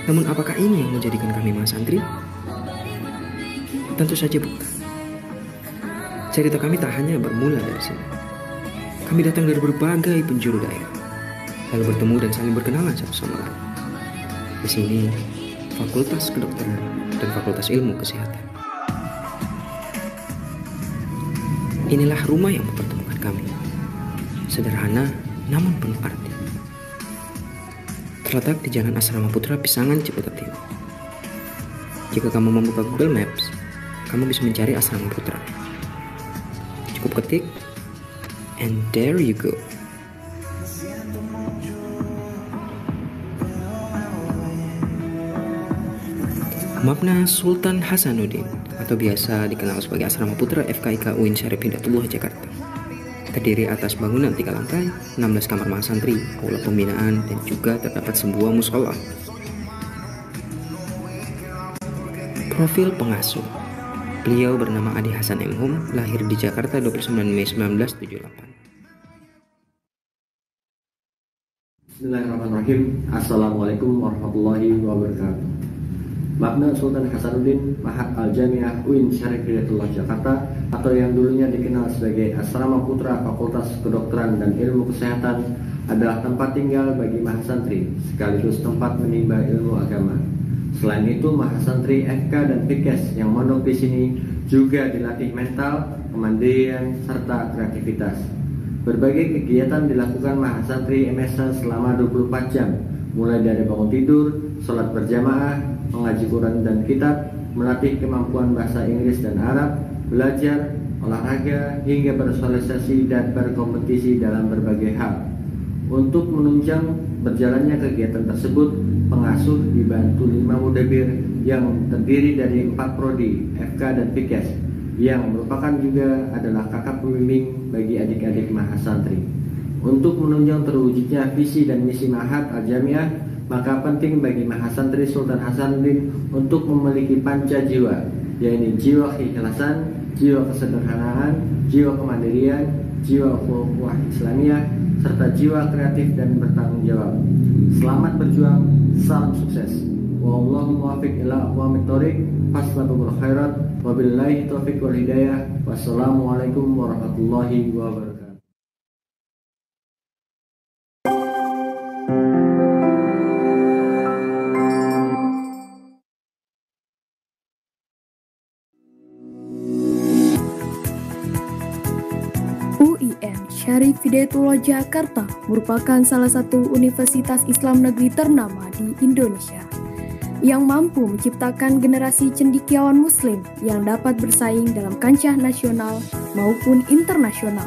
Namun apakah ini yang menjadikan kami mahasantri? Tentu saja bukan. Cerita kami tak hanya bermula dari sini. Kami datang dari berbagai penjuru daerah, lalu bertemu dan saling berkenalan satu sama lain. Di sini, Fakultas Kedokteran dan Fakultas Ilmu Kesehatan. Inilah rumah yang mempertemukan kami. Sederhana namun penuh arti. Terletak di Jalan Asrama Putra Pisangan, Ciputat Timur. Jika kamu membuka Google Maps, kamu bisa mencari Asrama Putra. Cukup ketik, and there you go. Mabna Sultan Hasanuddin atau biasa dikenal sebagai Asrama Putra FKIK UIN Syarif Hidayatullah Jakarta. Terdiri atas bangunan 3 lantai, 16 kamar mahasantri, aula pembinaan, dan juga terdapat sebuah mushola. Profil pengasuh. Beliau bernama Adi Hasan M.Hum, lahir di Jakarta 29 Mei 1978. Bismillahirrahmanirrahim. Assalamualaikum warahmatullahi wabarakatuh. Mabna Sultan Hasanuddin Ma'had Al-Jami'ah UIN Syarif Hidayatullah Jakarta atau yang dulunya dikenal sebagai Asrama Putra Fakultas Kedokteran dan Ilmu Kesehatan adalah tempat tinggal bagi mahasantri sekaligus tempat menimba ilmu agama. Selain itu, mahasantri FK dan PIKES yang mondok di sini juga dilatih mental, kemandirian, serta kreativitas. Berbagai kegiatan dilakukan mahasantri MSH selama 24 jam, mulai dari bangun tidur, sholat berjamaah, mengaji Quran dan kitab, melatih kemampuan bahasa Inggris dan Arab, belajar, olahraga, hingga bersosialisasi dan berkompetisi dalam berbagai hal. Untuk menunjang berjalannya kegiatan tersebut, pengasuh dibantu 5 mudabir yang terdiri dari 4 prodi, FK dan PIKES, yang merupakan juga adalah kakak pembimbing bagi adik-adik mahasantri. Untuk menunjang terwujudnya visi dan misi Ma'had Al-Jami'ah, maka penting bagi mahasantri Sultan Hasanuddin untuk memiliki panca jiwa, yaitu jiwa keikhlasan, jiwa kesederhanaan, jiwa kemandirian, jiwa ukhuwah Islamiyah, serta jiwa kreatif dan bertanggung jawab. Selamat berjuang, salam sukses. Wallahu muwaffiq ila aqwamit thoriq, fastabiqul khairat, wabillahi taufiq wal hidayah. Wassalamualaikum warahmatullahi wabarakatuh. Syarif Hidayatullah Jakarta merupakan salah satu universitas Islam negeri ternama di Indonesia yang mampu menciptakan generasi cendekiawan muslim yang dapat bersaing dalam kancah nasional maupun internasional.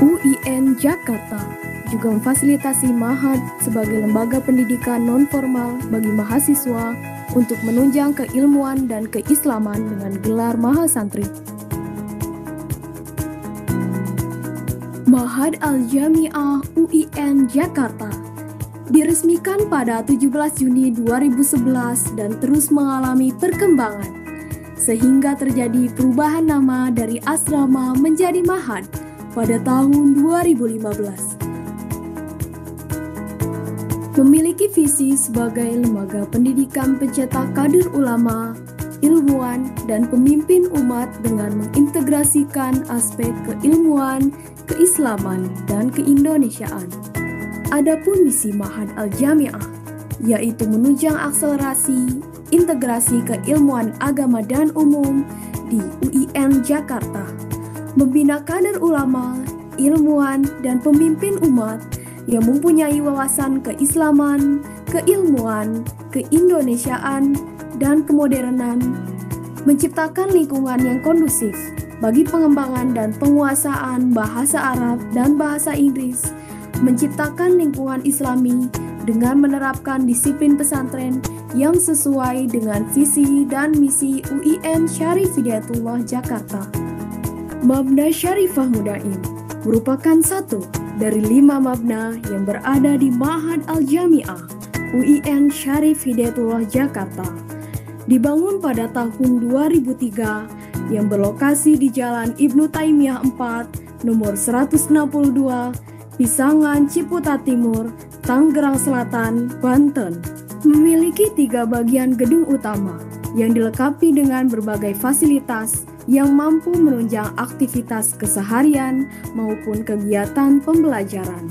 UIN Jakarta juga memfasilitasi Ma'had sebagai lembaga pendidikan non-formal bagi mahasiswa untuk menunjang keilmuan dan keislaman dengan gelar mahasantri. Ma'had Al-Jami'ah UIN Jakarta diresmikan pada 17 Juni 2011 dan terus mengalami perkembangan, sehingga terjadi perubahan nama dari asrama menjadi Ma'had pada tahun 2015. Memiliki visi sebagai lembaga pendidikan pencetak kader ulama, ilmuwan, dan pemimpin umat dengan mengintegrasikan aspek keilmuan, keislaman, dan keindonesiaan. Adapun misi Ma'had Al-Jami'ah, yaitu menunjang akselerasi integrasi keilmuan agama dan umum di UIN Jakarta, membina kader ulama, ilmuwan, dan pemimpin umat yang mempunyai wawasan keislaman, keilmuan, keindonesiaan, dan kemodernan, menciptakan lingkungan yang kondusif bagi pengembangan dan penguasaan bahasa Arab dan bahasa Inggris, menciptakan lingkungan Islami dengan menerapkan disiplin pesantren yang sesuai dengan visi dan misi UIN Syarif Hidayatullah Jakarta. Mabna Syarifah Mudaim merupakan satu dari 5 mabna yang berada di Ma'had Al-Jami'ah UIN Syarif Hidayatullah Jakarta. Dibangun pada tahun 2003 yang berlokasi di Jalan Ibnu Taimiyah 4, nomor 162, Pisangan, Ciputat Timur, Tangerang Selatan, Banten. Memiliki 3 bagian gedung utama yang dilengkapi dengan berbagai fasilitas yang mampu menunjang aktivitas keseharian maupun kegiatan pembelajaran.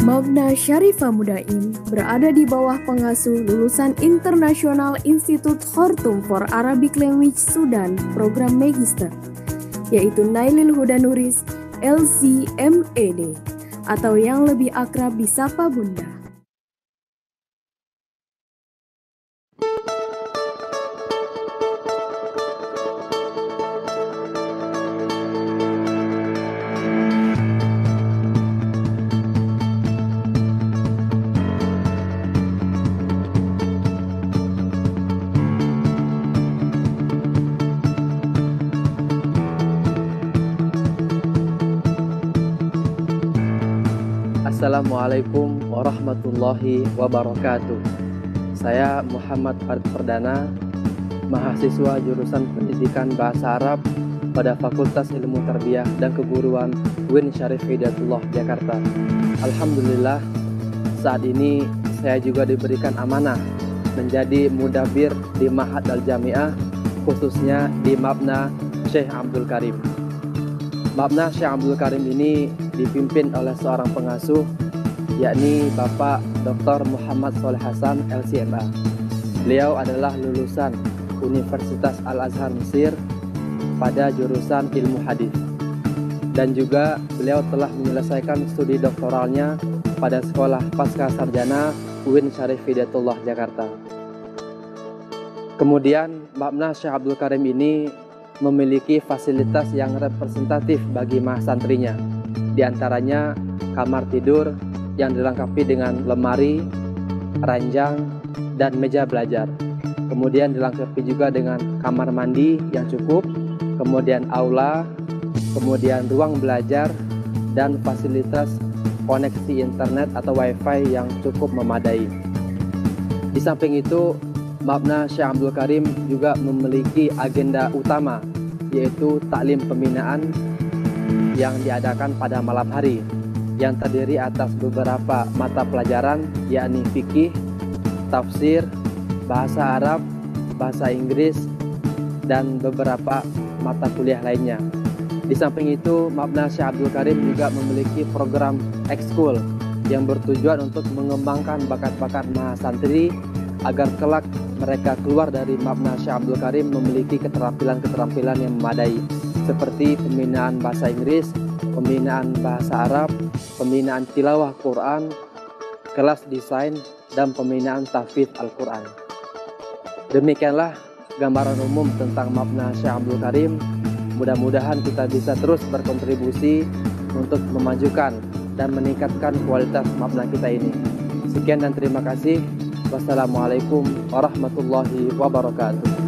Mabna Syarifah Mudaim berada di bawah pengasuh lulusan International Institute Khartoum for Arabic Language Sudan program Magister, yaitu Nailil Hudanuris LC.MED atau yang lebih akrab disapa Bunda. Assalamualaikum warahmatullahi wabarakatuh. Saya Muhammad Farid Perdana, mahasiswa jurusan Pendidikan Bahasa Arab pada Fakultas Ilmu Tarbiyah dan Keguruan UIN Syarif Hidayatullah Jakarta. Alhamdulillah, saat ini saya juga diberikan amanah menjadi mudabir di Ma'had Al-Jami'ah, khususnya di Mabna Syekh Abdul Karim. Mabna Syekh Abdul Karim ini dipimpin oleh seorang pengasuh, yakni Bapak Dr. Muhammad Soleh Hasan LC.MA. Beliau adalah lulusan Universitas Al-Azhar Mesir pada jurusan ilmu hadis. Dan juga beliau telah menyelesaikan studi doktoralnya pada Sekolah Pasca Sarjana UIN Syarif Hidayatullah Jakarta. Kemudian Mabna Syekh Abdul Karim ini memiliki fasilitas yang representatif bagi mahasantrinya. Di antaranya kamar tidur yang dilengkapi dengan lemari, ranjang, dan meja belajar. Kemudian dilengkapi juga dengan kamar mandi yang cukup, kemudian aula, kemudian ruang belajar, dan fasilitas koneksi internet atau wifi yang cukup memadai. Di samping itu, Mabna Syekh Abdul Karim juga memiliki agenda utama, yaitu taklim pembinaan yang diadakan pada malam hari, yang terdiri atas beberapa mata pelajaran, yakni fikih, tafsir, bahasa Arab, bahasa Inggris, dan beberapa mata kuliah lainnya. Di samping itu, Mabna Syekh Abdul Karim juga memiliki program ekskul yang bertujuan untuk mengembangkan bakat-bakat mahasantri agar kelak mereka keluar dari Mabna Syekh Abdul Karim memiliki keterampilan-keterampilan yang memadai, seperti pembinaan bahasa Inggris, pembinaan bahasa Arab, pembinaan tilawah Quran, kelas desain, dan pembinaan tahfidz Al-Quran. Demikianlah gambaran umum tentang Mabna Syekh Abdul Karim. Mudah-mudahan kita bisa terus berkontribusi untuk memajukan dan meningkatkan kualitas Mabna kita ini. Sekian dan terima kasih. Wassalamualaikum warahmatullahi wabarakatuh.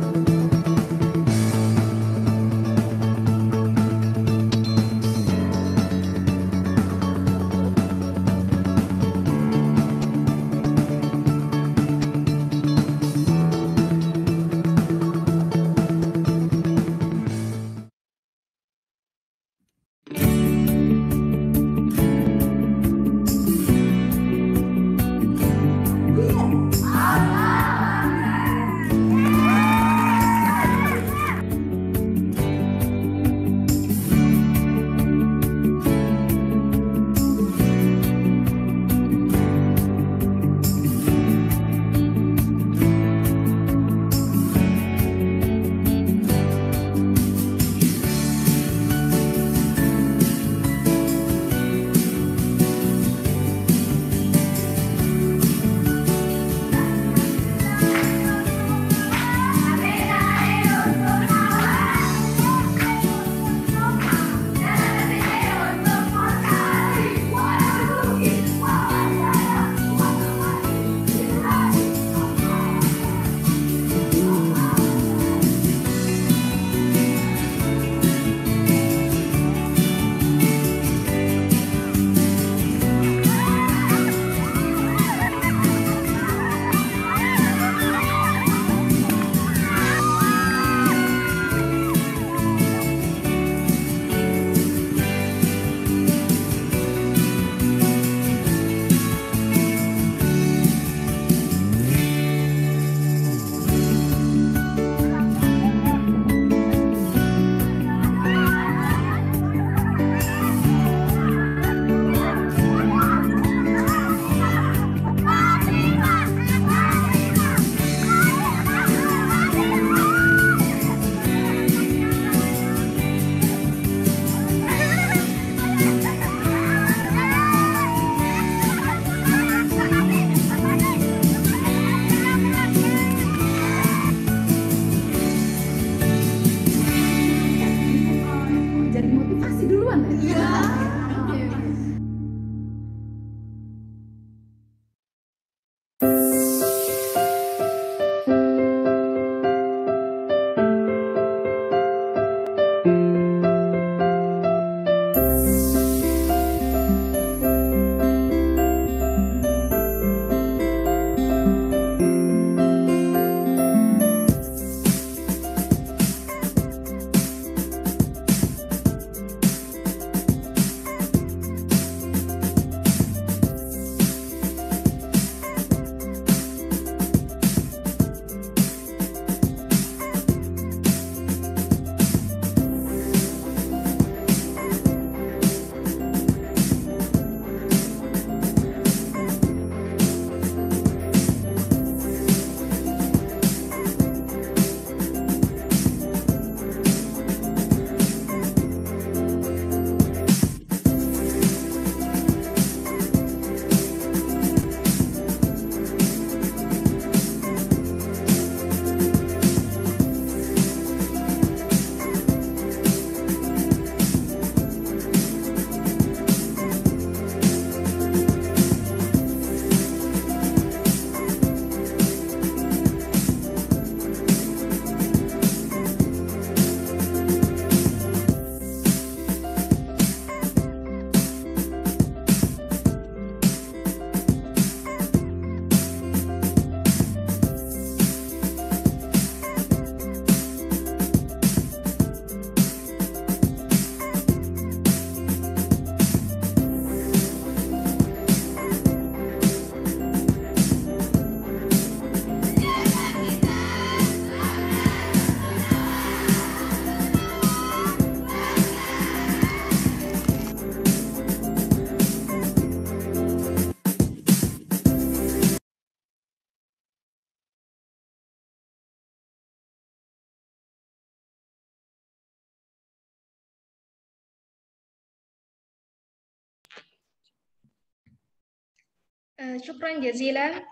شكرا جزيلا.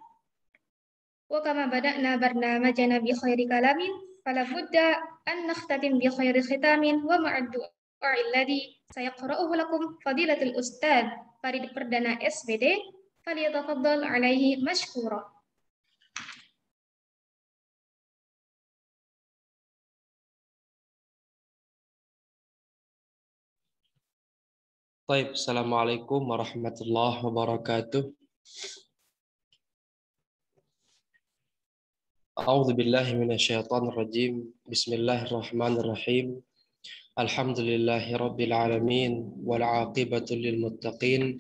وكما بدأنا برنامجنا بخير كلام فلا بد أن نختتم بخير ختام ومع الدعاء الذي سيقرأه لكم فضيلة الأستاذ فريد Perdana SPD فليتفضل عليه مشكورا. طيب، Assalamualaikum warahmatullahi wabarakatuh. أعوذ بالله من الشيطان الرجيم. بسم الله الرحمن الرحيم. الحمد لله رب العالمين والعاقبة للمتقين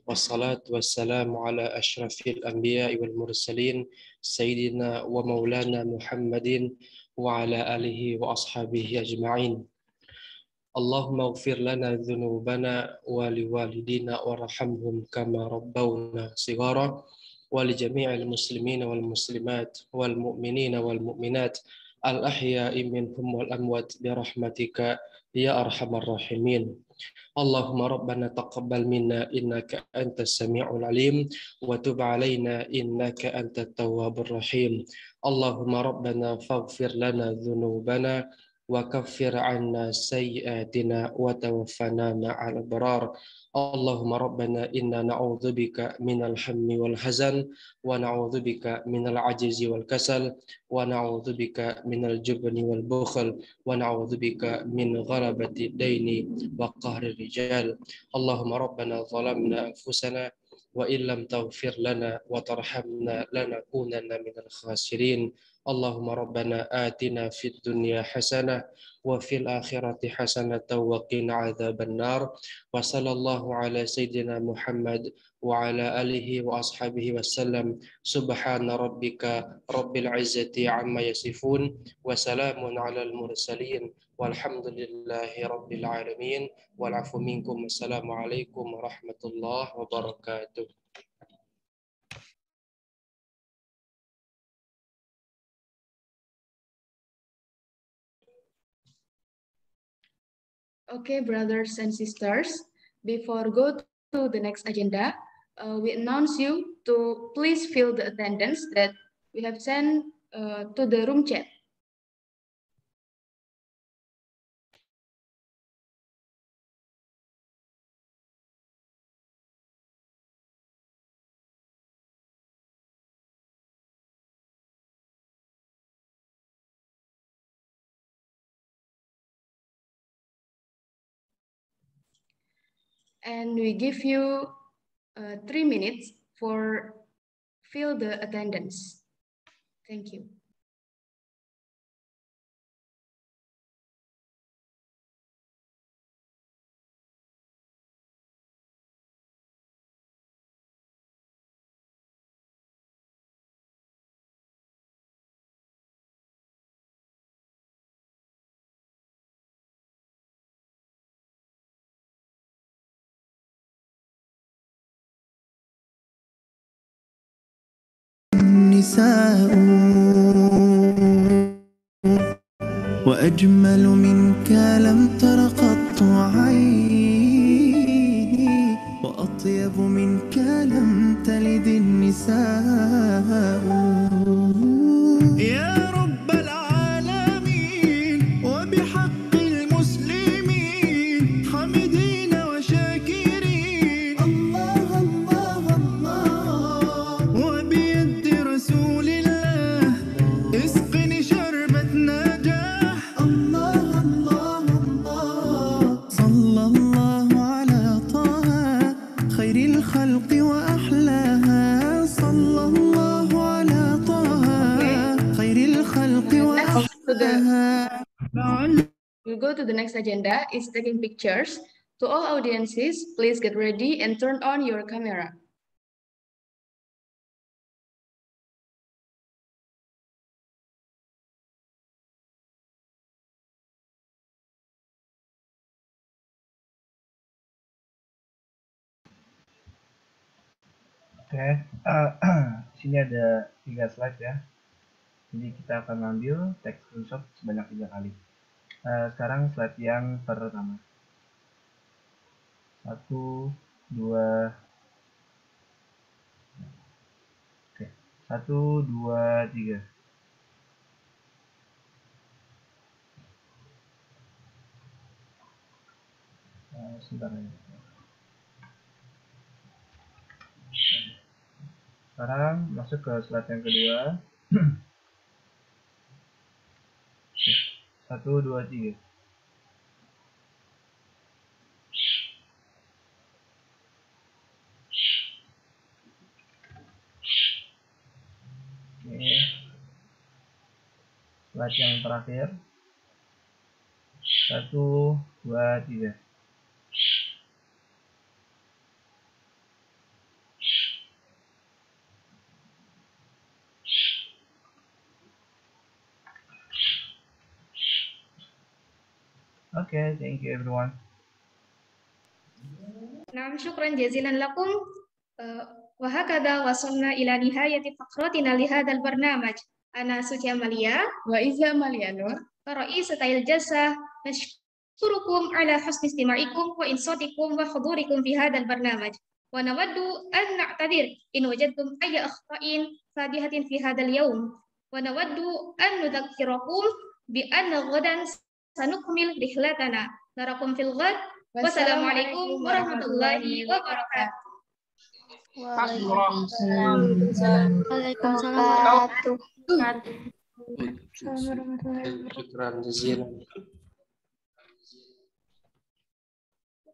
والصلاة والسلام على أشرف الأنبياء والمرسلين سيدنا ومولانا محمد وعلى آله وأصحابه أجمعين. اللهم اغفر لنا ذنوبنا ولوالدينا وارحمهم كما ربونا صغارا ولجميع المسلمين والمسلمات والمؤمنين والمؤمنات الأحياء منهم والأموات برحمتك يا أرحم الراحمين. اللهم ربنا تقبل منا إنك أنت السميع العليم وتب علينا إنك أنت التواب الرحيم. اللهم ربنا فاغفر لنا ذنوبنا وكفر عنا سيئاتنا وتوفنا مع الأبرار. اللهم ربنا إنا نعوذ بك من الهم والحزن ونعوذ بك من العجز والكسل ونعوذ بك من الجبن والبخل ونعوذ بك من غلبة الدين وقهر الرجال. اللهم ربنا ظلمنا أنفسنا وإن لم تغفر لنا وترحمنا لنكونن من الخاسرين. اللهم ربنا آتنا في الدنيا حسنة وفي الآخرة حسنة وقنا عذاب النار. وصلى الله على سيدنا محمد وعلى آله وأصحابه وسلم. سبحان ربك رب العزة عما يصفون وسلام على المرسلين والحمد لله رب العالمين والعفو منكم. السلام عليكم ورحمة الله وبركاته. Okay, brothers and sisters, before go to the next agenda, we announce you to please fill the attendance that we have sent to the room chat. And we give you 3 minutes for fill the attendance. Thank you. النساء وأجمل منك لم تر قط عيني وأطيب منك لم تلد النساء. يا رب العالمين وبحق المسلمين حمدين وشاكرين الله الله الله وبيد رسول الله اسقني شربة نجاح الله الله الله صلى الله على طه خير الخلق وأحلاها صلى الله على طه خير الخلق وأحلاها. We'll go to the next agenda, is taking pictures. To all audiences, please get ready and turn on your camera. Oke, sini ada 3 slide ya. Jadi kita akan ambil teks screenshot sebanyak 3 kali. Sekarang slide yang pertama. 1, 2, 1, 2, 3. Sebentar ya. Sekarang masuk ke slide yang kedua. 1, 2, 3. Oke. Slide yang terakhir. 1, 2, 3. Okay, thank you everyone. نعم شكرا جزيلا لكم. وهكذا وصلنا إلى نهاية فقرتنا لهذا البرنامج. أنا سوتيا ماليا وإزا ماليانور كرئيسة الجلسة نشكركم على حسن استماعكم وإنصاتكم وحضوركم في هذا البرنامج، ونود أن نعتذر إن وجدتم أي أخطاء فادحة في هذا اليوم، ونود أن نذكركم بأن غدا سنكمل رحلتنا. نراكم في الغد. والسلام عليكم ورحمة الله وبركاته. Waalaikumsalam warahmatullahi wabarakatuh. Syukran jazilan.